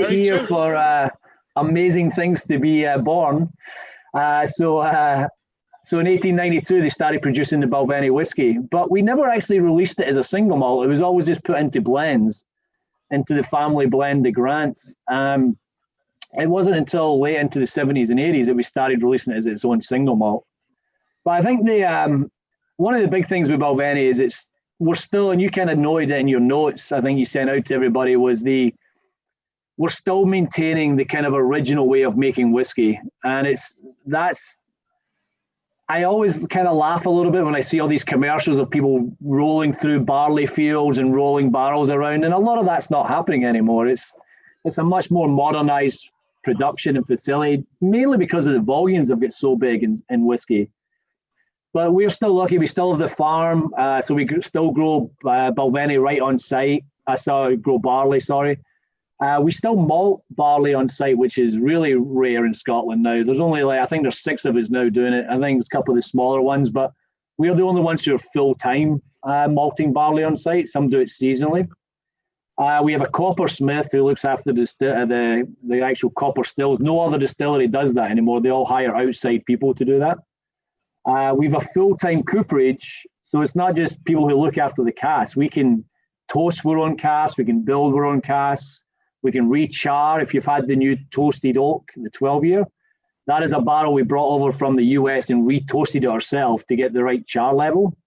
year true. For amazing things to be born. So in 1892, they started producing the Balvenie whiskey, but we never actually released it as a single malt. It was always just put into blends, into the family blend, the Grants. It wasn't until late into the 70s and 80s that we started releasing it as its own single malt. But I think one of the big things with Balvenie is we're still, and you kind of noted it in your notes, I think you sent out to everybody, was we're still maintaining the kind of original way of making whiskey. And I always kind of laugh a little bit when I see all these commercials of people rolling through barley fields and rolling barrels around. And a lot of that's not happening anymore. It's a much more modernized production and facility, mainly because of the volumes have got so big in whiskey. But we're still lucky. We still have the farm, so we still grow Balvenie right on site. Grow barley, sorry. We still malt barley on site, which is really rare in Scotland now. There's only I think there's 6 of us now doing it. I think there's a couple of the smaller ones, but we're the only ones who are full-time malting barley on site. Some do it seasonally. We have a coppersmith who looks after the actual copper stills. No other distillery does that anymore. They all hire outside people to do that. We have a full-time cooperage, so it's not just people who look after the cask. We can toast our own cask, we can build our own casks, we can re-char. If you've had the new toasted oak, the 12-year, that is a barrel we brought over from the US and re-toasted it ourselves to get the right char level.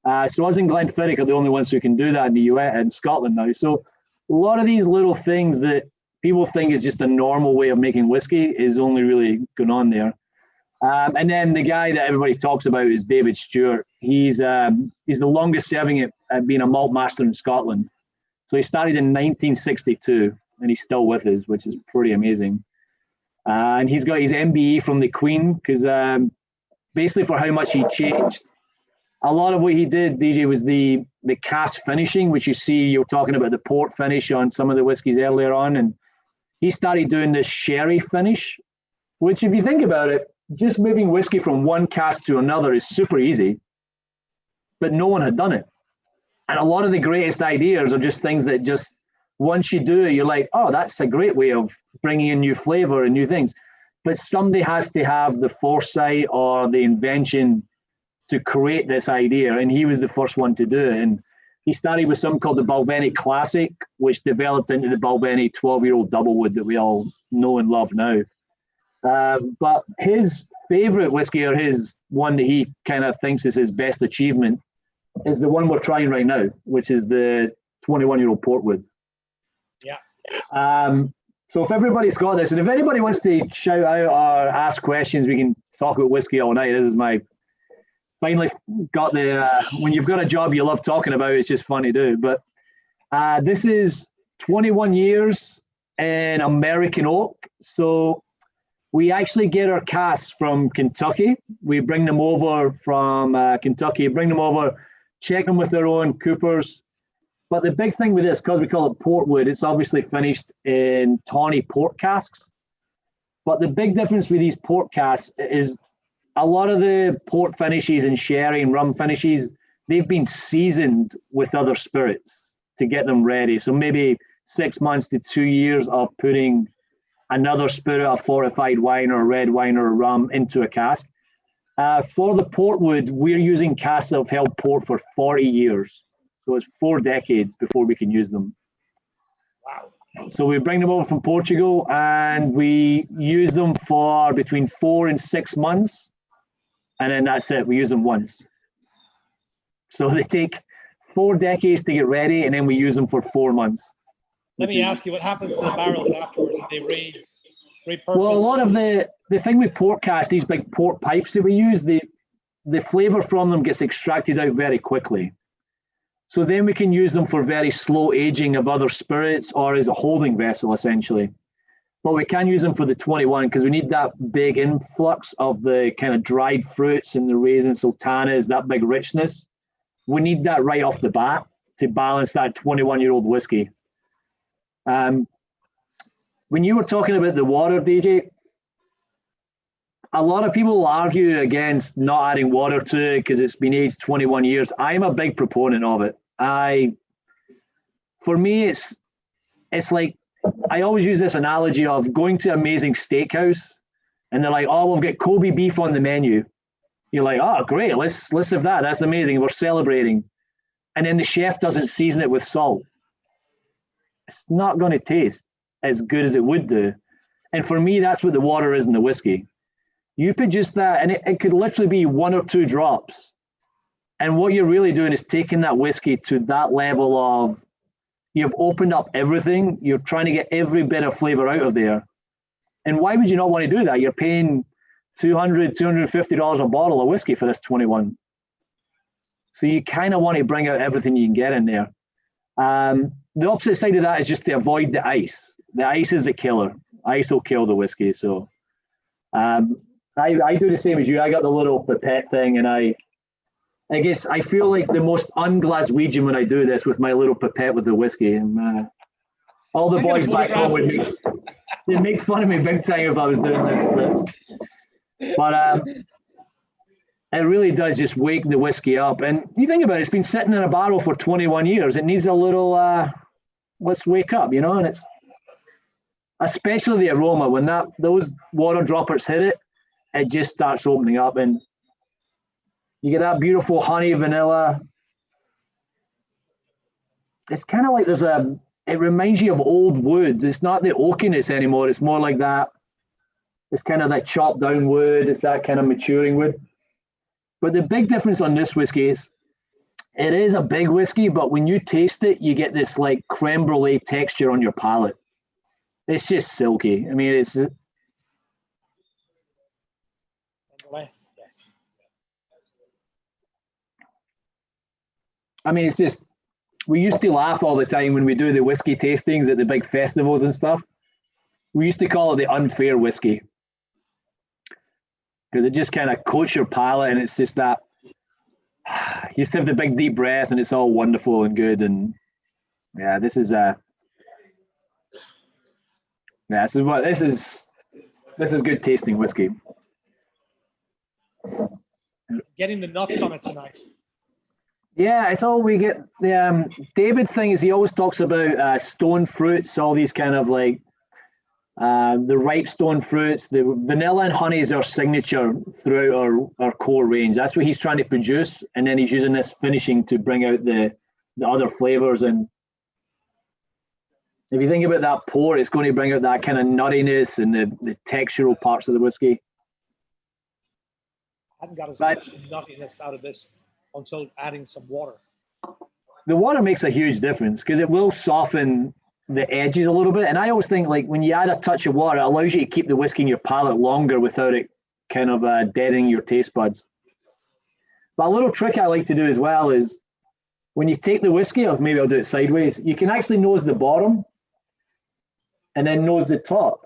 So us in Glenfiddich are the only ones who can do that in the US and Scotland now. So a lot of these little things that people think is just a normal way of making whiskey is only really going on there. And then the guy that everybody talks about is David Stewart. He's the longest serving at being a malt master in Scotland. So he started in 1962 and he's still with us, which is pretty amazing. And he's got his MBE from the Queen because basically for how much he changed. A lot of what he did, DJ, was the cask finishing, which you see, you're talking about the port finish on some of the whiskies earlier on, and he started doing this sherry finish, which if you think about it, just moving whiskey from one cask to another is super easy, but no one had done it. And a lot of the greatest ideas are just things that just, once you do it, you're like, oh, that's a great way of bringing in new flavor and new things. But somebody has to have the foresight or the invention to create this idea, and he was the first one to do it. And he started with something called the Balvenie Classic, which developed into the Balvenie 12-year-old Doublewood that we all know and love now. But his favorite whiskey, or his one that he kind of thinks is his best achievement, is the one we're trying right now, which is the 21-year-old Portwood. Yeah. So if everybody's got this, and if anybody wants to shout out or ask questions, we can talk about whiskey all night. This is my finally got the when you've got a job you love talking about, it's just fun to do. But this is 21 years in American oak. So we actually get our casks from Kentucky. We bring them over from Kentucky, bring them over, check them with their own coopers. But the big thing with this, because we call it Portwood, it's obviously finished in tawny port casks. But the big difference with these port casks is a lot of the port finishes and sherry and rum finishes, they've been seasoned with other spirits to get them ready. So maybe 6 months to 2 years of putting another spirit, a fortified wine or a red wine or a rum into a cask. For the Portwood, we're using casks that have held port for 40 years. So it's 4 decades before we can use them. Wow. So we bring them over from Portugal and we use them for between 4 and 6 months. And then that's it, we use them once. So they take 4 decades to get ready, and then we use them for 4 months. Let me ask you, what happens to the barrels afterwards? They repurpose? Well, a lot of the thing with port casks, these big port pipes that we use, the flavor from them gets extracted out very quickly. So then we can use them for very slow aging of other spirits or as a holding vessel, essentially. But we can use them for the 21 because we need that big influx of the kind of dried fruits and the raisins, sultanas, that big richness. We need that right off the bat to balance that 21-year-old whiskey. When you were talking about the water, DJ, a lot of people argue against not adding water to it because it's been aged 21 years. I'm a big proponent of it. For me, it's like, I always use this analogy of going to Amazing Steakhouse and they're like, oh, we've got Kobe beef on the menu. You're like, oh, great, let's have that. That's amazing. We're celebrating. And then the chef doesn't season it with salt. It's not going to taste as good as it would do. And for me, that's what the water is in the whiskey. You put just that, and it could literally be 1 or 2 drops. And what you're really doing is taking that whiskey to that level of, you've opened up everything. You're trying to get every bit of flavor out of there. And why would you not want to do that? You're paying $200, $250 a bottle of whiskey for this 21. So you kind of want to bring out everything you can get in there. The opposite side of that is just to avoid the ice. The ice is the killer. Ice will kill the whiskey. So I do the same as you. I got the little pipette thing, and I guess I feel like the most un-Glaswegian when I do this with my little pipette with the whiskey. And all the boys back home they'd make fun of me big time if I was doing this. But it really does just wake the whiskey up. And you think about it, it's been sitting in a barrel for 21 years. It needs a little, let's wake up, and it's especially the aroma. When those water droplets hit it, it just starts opening up. And you get that beautiful honey, vanilla. It's kind of like it reminds you of old woods. It's not the oakiness anymore. It's more like that. It's kind of that chopped down wood. It's that kind of maturing wood. But the big difference on this whiskey is it is a big whiskey, but when you taste it, you get this like creme brulee texture on your palate. It's just silky. I mean, it's... Yes. I mean, it's just, we used to laugh all the time when we do the whiskey tastings at the big festivals and stuff. We used to call it the unfair whiskey. because it just kind of coats your palate, and it's just that you just have the big deep breath, and it's all wonderful and good. And yeah, this is good tasting whiskey. Getting the nuts on it tonight. Yeah, it's all we get. The David thing is he always talks about stone fruits, all these kind of like the ripe stone fruits. The vanilla and honey is our signature throughout our core range. That's what he's trying to produce, and then he's using this finishing to bring out the other flavors. And if you think about that pour, it's going to bring out that kind of nuttiness and the textural parts of the whiskey. I haven't got as much nuttiness out of this until adding some water. The water makes a huge difference because it will soften the edges a little bit. And I always think like when you add a touch of water, it allows you to keep the whiskey in your palate longer without it kind of deadening your taste buds. But a little trick I like to do as well is when you take the whiskey, or maybe I'll do it sideways, you can actually nose the bottom and then nose the top.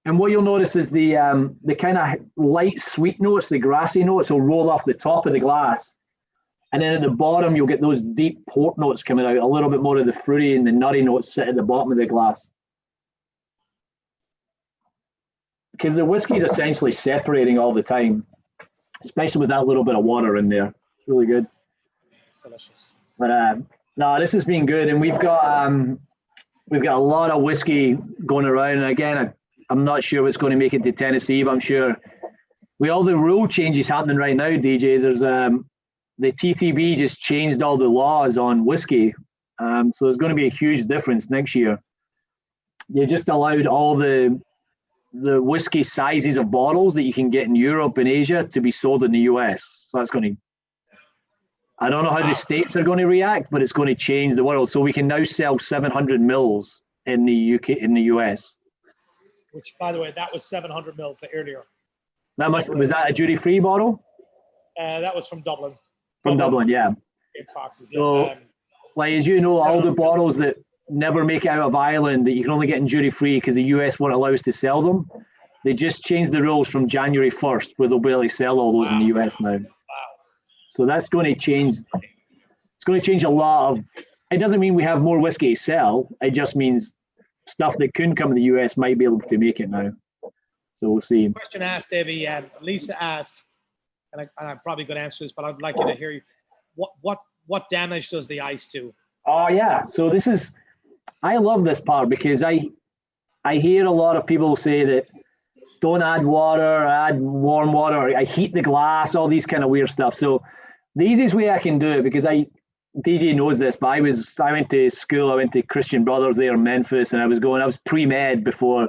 And what you'll notice is the kind of light sweet notes, the grassy notes will roll off the top of the glass. And then at the bottom, you'll get those deep port notes coming out, a little bit more of the fruity and the nutty notes sit at the bottom of the glass. Because the whiskey is essentially separating all the time, especially with that little bit of water in there. It's really good. It's delicious. But no, this has been good. And we've got a lot of whiskey going around. And again, I'm not sure what's going to make it to Tennessee, but I'm sure with all the rule changes happening right now, DJ, there's the TTB just changed all the laws on whiskey. So there's going to be a huge difference next year. They just allowed all the whiskey sizes of bottles that you can get in Europe and Asia to be sold in the US. So that's going to, I don't know how the States are going to react, but it's going to change the world. So we can now sell 700 mils in the UK, in the US. Which, by the way, that was 700 mils earlier. Was that a duty-free bottle? That was from Dublin. From Dublin, yeah. Foxes, yeah. So, like as you know, all the bottles that never make it out of Ireland that you can only get in duty-free because the US won't allow us to sell them, they just changed the rules from January 1st where they'll be able to sell all those in the US now. Wow. So that's going to change. It's going to change a lot of. It doesn't mean we have more whiskey to sell. It just means stuff that couldn't come in the US might be able to make it now. So we'll see. Question asked, Davey. Lisa asked, and I'm probably going to answer this, but I'd like you to hear you. What damage does the ice do? Oh yeah. So I love this part because I hear a lot of people say that don't add water, add warm water, I heat the glass, all these kind of weird stuff. So the easiest way I can do it, because DJ knows this, but I went to school, I went to Christian Brothers there in Memphis, and I was pre-med before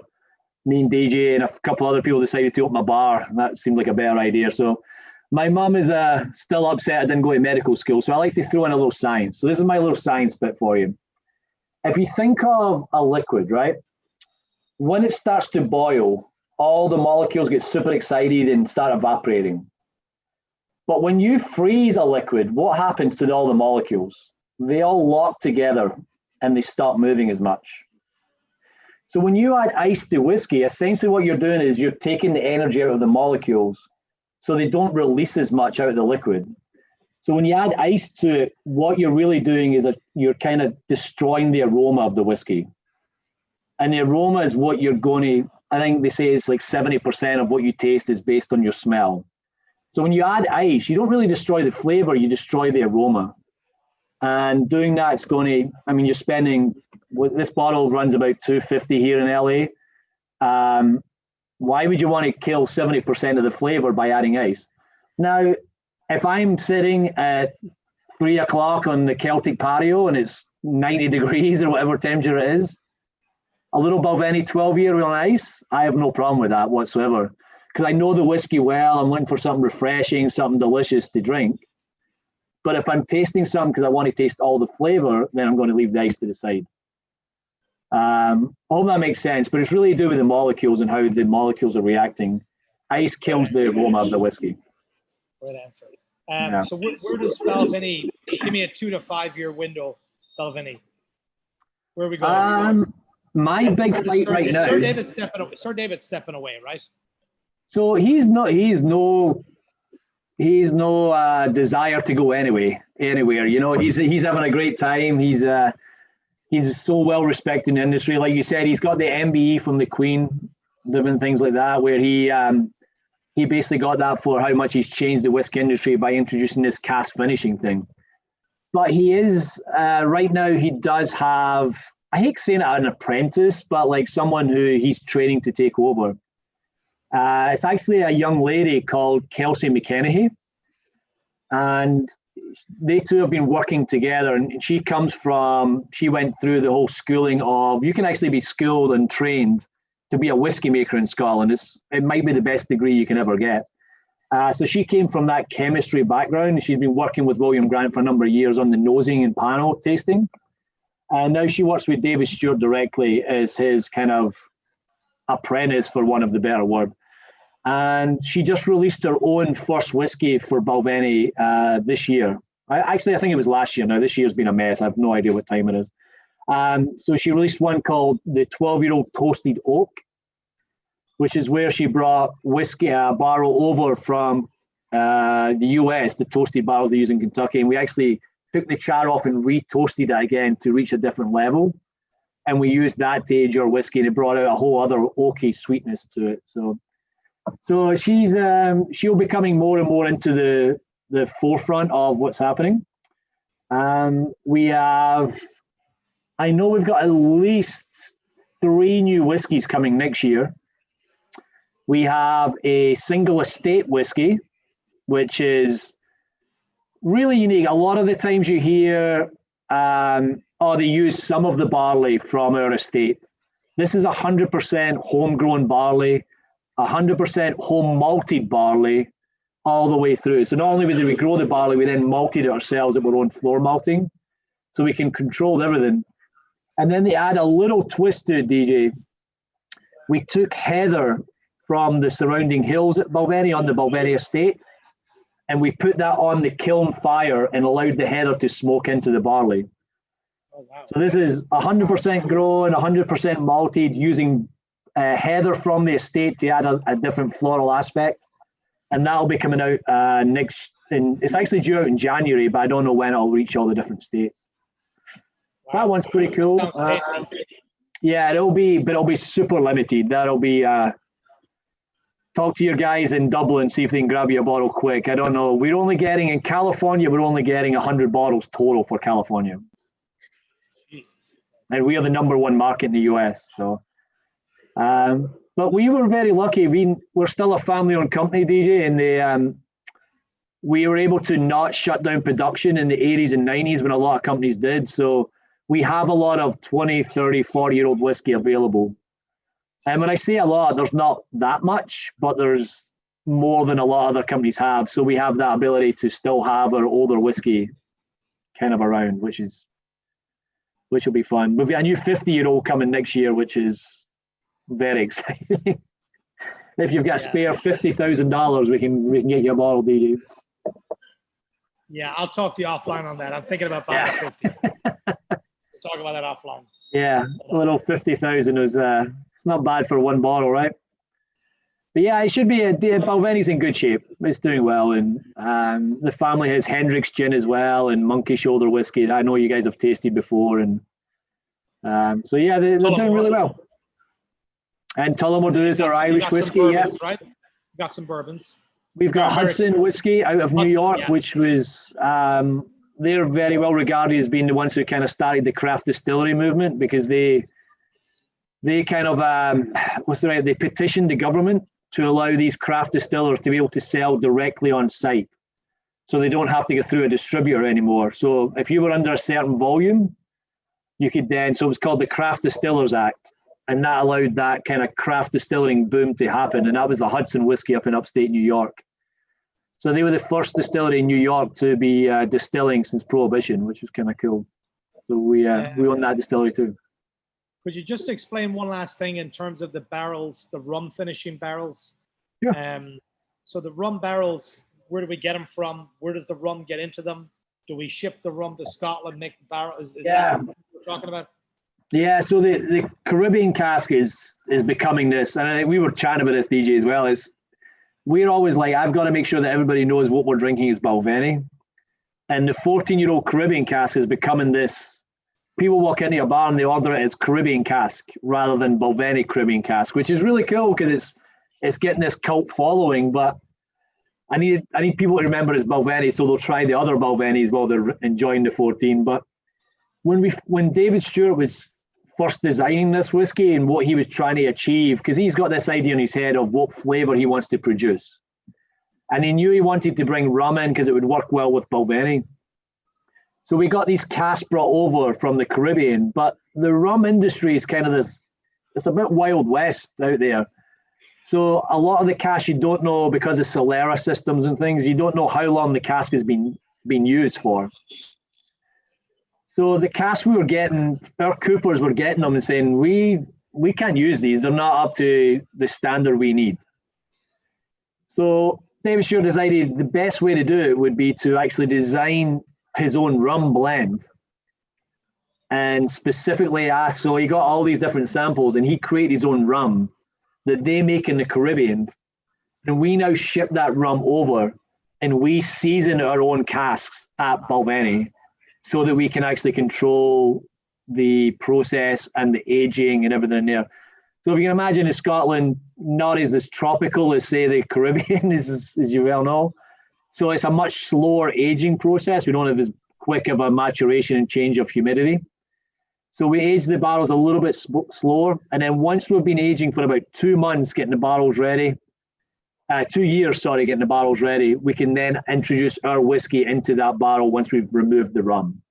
me and DJ and a couple other people decided to open a bar. And that seemed like a better idea. So my mum is still upset I didn't go to medical school. So I like to throw in a little science. So this is my little science bit for you. If you think of a liquid, right? When it starts to boil, all the molecules get super excited and start evaporating. But when you freeze a liquid, what happens to all the molecules? They all lock together and they stop moving as much. So when you add ice to whiskey, essentially what you're doing is you're taking the energy out of the molecules so they don't release as much out of the liquid. So when you add ice to it, what you're really doing is you're kind of destroying the aroma of the whiskey. And the aroma is what you're going to, I think they say it's like 70% of what you taste is based on your smell. So when you add ice, you don't really destroy the flavor, you destroy the aroma. And doing that, it's going to, I mean, you're spending, this bottle runs about $250 here in LA. Why would you want to kill 70% of the flavor by adding ice? Now, if I'm sitting at 3 o'clock on the Celtic patio and it's 90 degrees or whatever temperature it is, a little Balvenie 12-year on ice, I have no problem with that whatsoever. Because I know the whiskey well, I'm looking for something refreshing, something delicious to drink. But if I'm tasting something because I want to taste all the flavor, then I'm going to leave the ice to the side. I hope that makes sense, but it's really to do with the molecules and how the molecules are reacting. Ice kills the aroma of the whiskey. Great answer. Yeah. So where does Balvenie, give me a 2 to 5 year window, Balvenie. Where are we going? My big fight right now. Sir David's stepping away, right? So he's no desire to go anywhere. You know, he's having a great time. He's so well respected in the industry. Like you said, he's got the MBE from the Queen, different things like that, where he basically got that for how much he's changed the whiskey industry by introducing this cask finishing thing. But he is right now. He does have, I hate saying it, an apprentice, but like someone who he's training to take over. It's actually a young lady called Kelsey McKennahy, and they two have been working together. And she went through the whole schooling of, you can actually be schooled and trained to be a whiskey maker in Scotland. It might be the best degree you can ever get. So she came from that chemistry background. She's been working with William Grant for a number of years on the nosing and panel tasting. And now she works with David Stewart directly as his kind of apprentice, for one of the better word. And she just released her own first whiskey for Balvenie this year. I think it was last year. Now, this year's been a mess. I have no idea what time it is. So she released one called the 12-year-old Toasted Oak, which is where she brought whiskey barrel over from the US, the toasted barrels they use in Kentucky. And we actually took the char off and re-toasted it again to reach a different level. And we used that to age our whiskey, and it brought out a whole other oaky sweetness to it. So she'll be coming more and more into the forefront of what's happening. I know we've got at least 3 new whiskies coming next year. We have a single estate whiskey, which is really unique. A lot of the times you hear, they use some of the barley from our estate. This is 100% homegrown barley, 100% home malted barley all the way through. So not only did we grow the barley, we then malted it ourselves at our own floor malting. So we can control everything. And then they add a little twist to it, DJ. We took heather from the surrounding hills at Balvenie on the Balvenie estate, and we put that on the kiln fire and allowed the heather to smoke into the barley. Oh, wow. So this is 100% grown, 100% malted, using heather from the estate to add a different floral aspect. And that'll be coming out it's actually due out in January, but I don't know when it'll reach all the different states. Wow. That one's pretty cool. Yeah, it'll be super limited. That'll be talk to your guys in Dublin, see if they can grab you a bottle quick. I don't know. In California, we're only getting 100 bottles total for California. Jesus. And we are the #1 market in the US. So, but we were very lucky. We're still a family-owned company, DJ, and we were able to not shut down production in the 80s and 90s when a lot of companies did. So we have a lot of 20, 30, 40-year-old whiskey available. And when I say a lot, there's not that much, but there's more than a lot of other companies have. So we have that ability to still have our older whiskey kind of around, which will be fun. We've got a new 50-year-old coming next year, which is very exciting. If you've got a spare $50,000, we can get you a bottle, DJ. Yeah, I'll talk to you offline on that. I'm thinking about buying a 50. We'll talk about that offline. Yeah, a little 50,000 is it's not bad for one bottle, right? But yeah, it should be. Balvenie's in good shape. It's doing well, and the family has Hendrick's gin as well, and Monkey Shoulder whiskey. I know you guys have tasted before, and so yeah, they're doing really well. And Tullamore Dew is our Irish whiskey. Bourbons, right? We've got some bourbons. We've got Hudson whiskey out of New York, which was they're very well regarded as being the ones who kind of started the craft distillery movement, because they kind of they petitioned the government to allow these craft distillers to be able to sell directly on site, so they don't have to go through a distributor anymore. So if you were under a certain volume, you could then, so it was called the Craft Distillers Act, and that allowed that kind of craft distilling boom to happen, and that was the Hudson whiskey up in upstate New York. So they were the first distillery in New York to be distilling since Prohibition, which was kind of cool. So we own that distillery too. Could you just explain one last thing in terms of the barrels, the rum finishing barrels? Yeah. So the rum barrels, where do we get them from? Where does the rum get into them? Do we ship the rum to Scotland, make the barrel? Is that what we're talking about? Yeah, so the Caribbean cask is becoming this, and I think we were chatting about this, DJ, as well. we're always like, I've got to make sure that everybody knows what we're drinking is Balvenie. And the 14-year-old Caribbean cask is becoming this. People walk into a bar and they order it as Caribbean cask rather than Balvenie Caribbean cask, which is really cool because it's getting this cult following. But I need people to remember it's Balvenie, so they'll try the other Balvenies while they're enjoying the 14. But when David Stewart was first designing this whiskey and what he was trying to achieve, because he's got this idea in his head of what flavor he wants to produce. And he knew he wanted to bring rum in because it would work well with Balvenie. So we got these casks brought over from the Caribbean, but the rum industry is kind of this, it's a bit Wild West out there. So a lot of the casks you don't know because of Solera systems and things, you don't know how long the cask has been used for. So the casks we were getting, our coopers were getting them and saying, we can't use these. They're not up to the standard we need. So David Stewart decided the best way to do it would be to actually design his own rum blend and specifically ask. So he got all these different samples and he created his own rum that they make in the Caribbean. And we now ship that rum over and we season our own casks at Balvenie, so that we can actually control the process and the aging and everything in there. So if you can imagine in Scotland, not as tropical as, say, the Caribbean, as you well know. So it's a much slower aging process. We don't have as quick of a maturation and change of humidity. So we age the barrels a little bit slower. And then once we've been aging for about 2 months, getting the barrels ready, 2 years, sorry, getting the barrels ready, we can then introduce our whiskey into that barrel once we've removed the rum.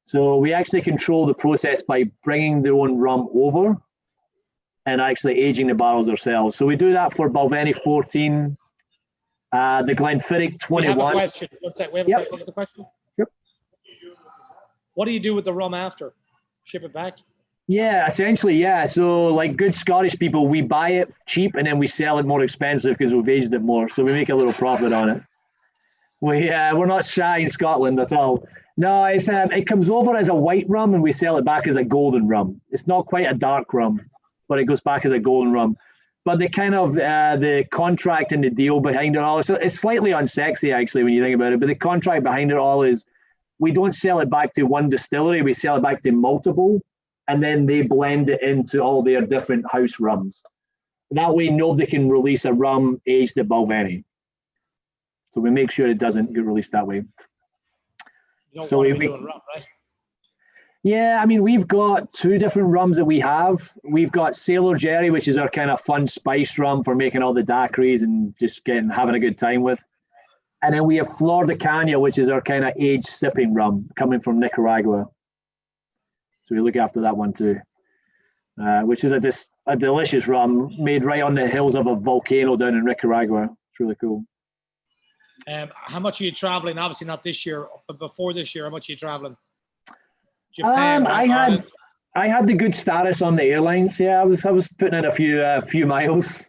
So we actually control the process by bringing their own rum over and actually aging the barrels ourselves. So we do that for Balvenie 14, the Glenfiddich 21. We have a question. One sec. What was the question? Yep. What do you do with the rum after? Ship it back? Yeah, essentially, yeah. So like good Scottish people, we buy it cheap and then we sell it more expensive because we've aged it more. So we make a little profit on it. We're not shy in Scotland at all. No, it comes over as a white rum and we sell it back as a golden rum. It's not quite a dark rum, but it goes back as a golden rum. But the kind of the contract and the deal behind it all, so it's slightly unsexy actually when you think about it, but the contract behind it all is we don't sell it back to one distillery, we sell it back to multiple, and then they blend it into all their different house rums. That way nobody can release a rum aged at Balvenie. So we make sure it doesn't get released that way. You don't So want to be doing rum, right? Yeah, I mean, we've got 2 different rums that we have. We've got Sailor Jerry, which is our kind of fun spice rum for making all the daiquiris and just having a good time with. And then we have Flor de Caña, which is our kind of aged sipping rum coming from Nicaragua. So we look after that one too, which is a delicious rum made right on the hills of a volcano down in Nicaragua. It's really cool. How much are you traveling? Obviously not this year, but before this year, how much are you traveling? Japan, I had the good status on the airlines. Yeah, I was putting in a few miles.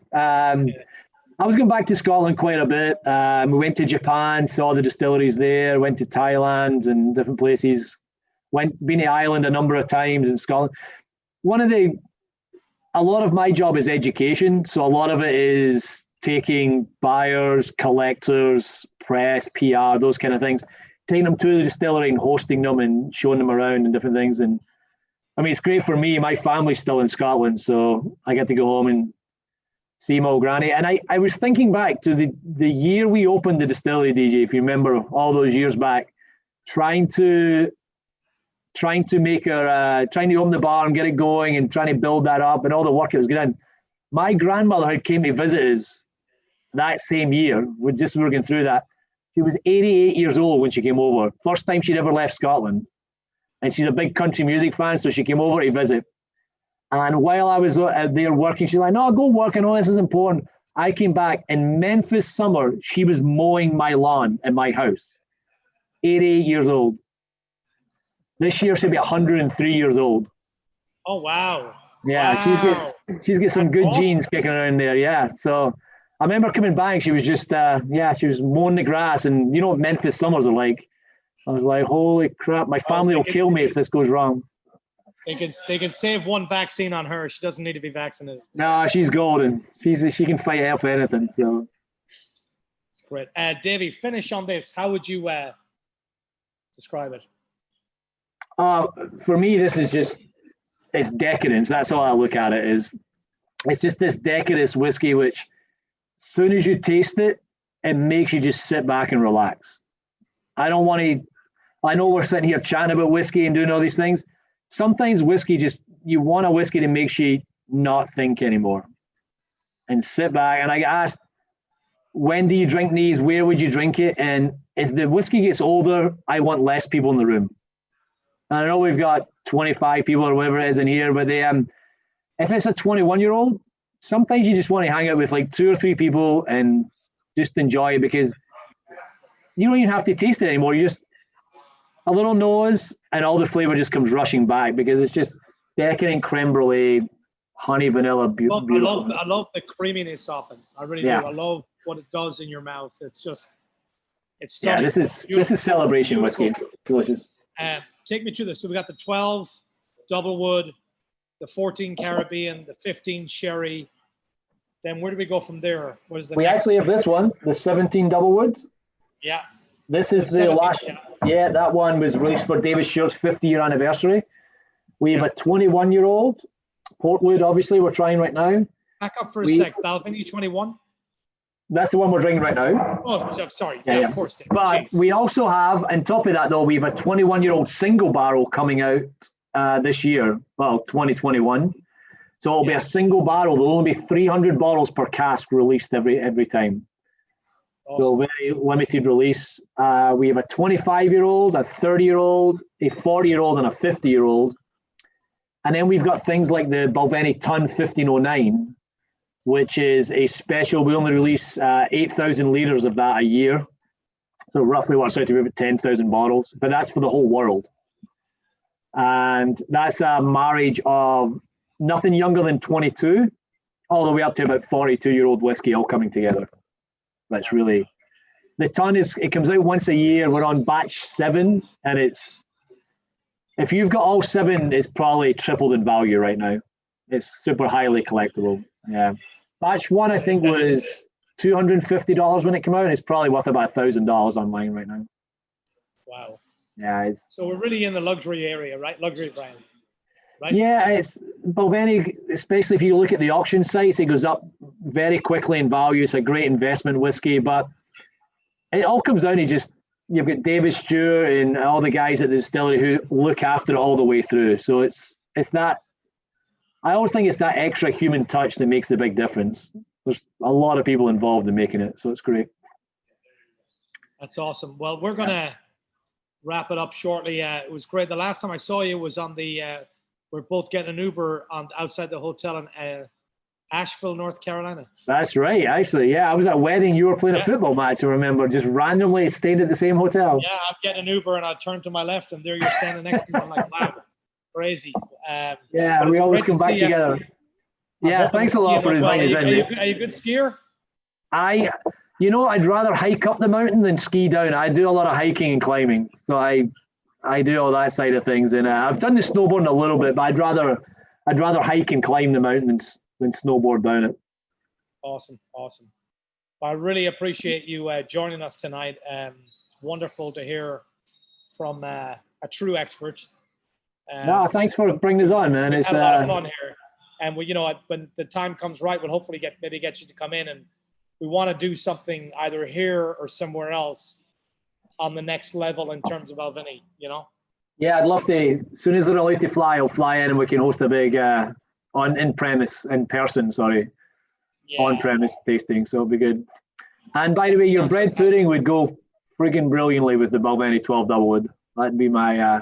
I was going back to Scotland quite a bit. We went to Japan, saw the distilleries there. Went to Thailand and different places. Been to Ireland a number of times in Scotland. A lot of my job is education, so a lot of it is taking buyers, collectors, press, PR, those kind of things, taking them to the distillery and hosting them and showing them around and different things. And I mean, it's great for me. My family's still in Scotland, so I get to go home and see my old granny. And I was thinking back to the year we opened the distillery, DJ, if you remember all those years back, trying to make her, trying to open the bar and get it going and trying to build that up and all the work it was getting. My grandmother had came to visit us that same year. We were going through that. She was 88 years old when she came over. First time she'd ever left Scotland. And she's a big country music fan, so she came over to visit. And while I was there working, she's like, no, go work. I know this is important. I came back in Memphis summer. She was mowing my lawn in my house. 88 years old. This year she'll be 103 years old. Oh, wow. Yeah, wow. she's got some That's good awesome. genes kicking around there. Yeah, so I remember coming back. She was just, she was mowing the grass, and you know what Memphis summers are like. I was like, holy crap, my family will kill me if this goes wrong. They can save one vaccine on her. She doesn't need to be vaccinated. No, she's golden. She can fight off anything. So Great. Davey, finish on this. How would you describe it? For me, this is just, it's decadence. That's all I look at it is. It's just this decadence whiskey, which as soon as you taste it, it makes you just sit back and relax. I don't want to, I know we're sitting here chatting about whiskey and doing all these things. Sometimes whiskey just, you want a whiskey that makes you not think anymore and sit back. And I get asked, when do you drink these? Where would you drink it? And as the whiskey gets older, I want less people in the room. And I know we've got 25 people or whatever it is in here, but they if it's a 21-year-old, sometimes you just want to hang out with like 2 or 3 people and just enjoy it, because you don't even have to taste it anymore. You just a little nose and all the flavor just comes rushing back, because it's just decadent creme brulee, honey, vanilla, beautiful. I love the creaminess of it. I really do. I love what it does in your mouth. It's just, it's stunning. Yeah, this is celebration whiskey. Delicious. Take me through this. So we got the 12 double wood, the 14 Caribbean, the 15 sherry. Then where do we go from there? What is the we next? Actually have this one, the 17 double wood. Yeah. This is the last. Yeah, that one was released for David Stewart's 50-year anniversary. We have a 21-year-old Portwood, obviously, we're trying right now. Back up for a sec. Balvenie 21? That's the one we're drinking right now. Oh, sorry. Yeah, of course. Dave. But Jeez. we also have, on top of that, though, we have a 21-year-old single barrel coming out this year, well, 2021. So it'll be a single barrel. There'll only be 300 bottles per cask released every time. Awesome. So very limited release. We have a 25-year-old, a 30-year-old, a 40-year-old, and a 50-year-old. And then we've got things like the Balvenie Ton 1509, which is a special. We only release 8,000 litres of that a year. So roughly works out to be about 10,000 bottles, but that's for the whole world. And that's a marriage of nothing younger than 22, all the way up to about 42-year-old whiskey all coming together. That's really, the ton it comes out once a year. We're on batch 7, and if you've got all 7, it's probably tripled in value right now. It's super highly collectible. Yeah. Batch 1, I think, was $250 when it came out. It's probably worth about $1,000 online right now. Wow. Yeah. So we're really in the luxury area, right? Luxury brand. Right? Yeah, it's Balvenie, especially if you look at the auction sites, it goes up very quickly in value. It's a great investment whiskey, but it all comes down to just, you've got David Stewart and all the guys at the distillery who look after it all the way through. So it's that, I always think it's that extra human touch that makes the big difference. There's a lot of people involved in making it, so it's great. That's awesome. Well, we're going to wrap it up shortly. It was great. The last time I saw you was on the, we're both getting an Uber outside the hotel in Asheville, North Carolina. That's right, actually. Yeah, I was at a wedding. You were playing a football match, I remember. Just randomly stayed at the same hotel. Yeah, I'm getting an Uber and I turned to my left and there you're standing next to me. I'm like, wow, crazy. Yeah, we always come back together. Yeah, thanks a lot for inviting us in. Are you a good skier? I'd rather hike up the mountain than ski down. I do a lot of hiking and climbing. So I do all that side of things. And I've done the snowboarding a little bit, but I'd rather hike and climb the mountain than snowboard down it. Awesome. I really appreciate you joining us tonight. It's wonderful to hear from a true expert. No, thanks for bringing us on, man. It's had a lot of fun here. And when the time comes right, we'll hopefully get you to come in, and we want to do something either here or somewhere else on the next level in terms of Balvenie, Yeah, I'd love to. As soon as they're allowed to fly, I'll fly in and we can host a big on-premise tasting. So it'll be good. And by the way, your bread pudding would go friggin' brilliantly with the Balvenie 12 double wood. That'd be my. I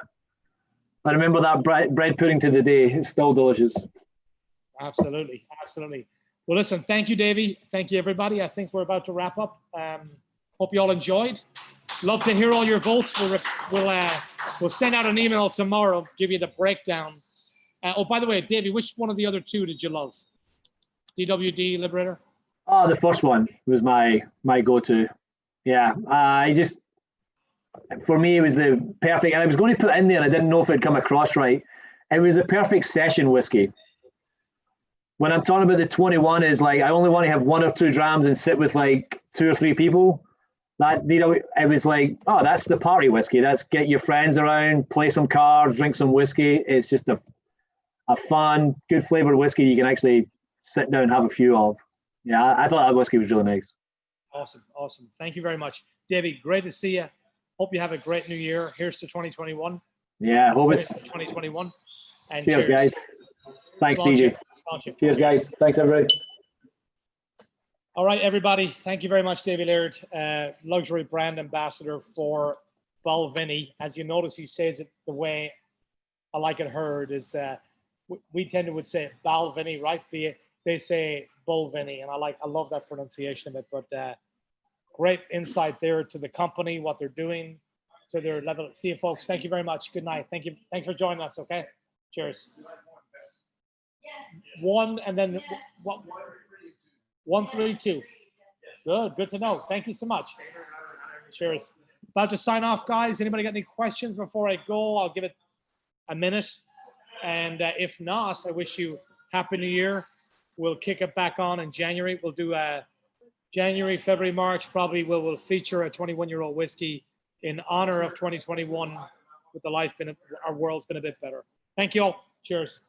remember that bread pudding to the day. It's still delicious. Absolutely. Well, listen, thank you, Davey. Thank you, everybody. I think we're about to wrap up. Hope you all enjoyed. Love to hear all your votes. We'll send out an email tomorrow, give you the breakdown. By the way, Davey, which one of the other 2 did you love? DWD Liberator? Oh, the first one was my go-to. Yeah, for me, it was the perfect, and I was going to put it in there, and I didn't know if it'd come across right. It was the perfect session whiskey. When I'm talking about the 21, is like I only want to have 1 or 2 drams and sit with like 2 or 3 people. that, you know, it was like, oh, that's the party whiskey. That's get your friends around, play some cards, drink some whiskey. It's just a fun, good flavored whiskey you can actually sit down and have a few of. Yeah, I thought that whiskey was really nice. Awesome. Awesome. Thank you very much. Davey, great to see you. Hope you have a great new year. Here's to 2021. Yeah, hope it's 2021. And cheers, guys. Thanks, DJ. Cheers, guys. Thanks, everybody. All right, everybody. Thank you very much, Davey Laird, luxury brand ambassador for Balvenie. As you notice, he says it the way I like it heard is we tend to would say Balvenie, right? They say Balvenie, and I love that pronunciation of it. But great insight there to the company, what they're doing, to their level. See you, folks. Thank you very much. Good night. Thank you. Thanks for joining us. Okay. Cheers. One and then what? 132. Good to know. Thank you so much. Cheers. About to sign off, guys. Anybody got any questions before I go? I'll give it a minute. And if not, I wish you Happy New Year. We'll kick it back on in January. We'll do January, February, March. Probably we'll feature a 21-year-old whiskey in honor of 2021 with the life our world's been a bit better. Thank you all. Cheers.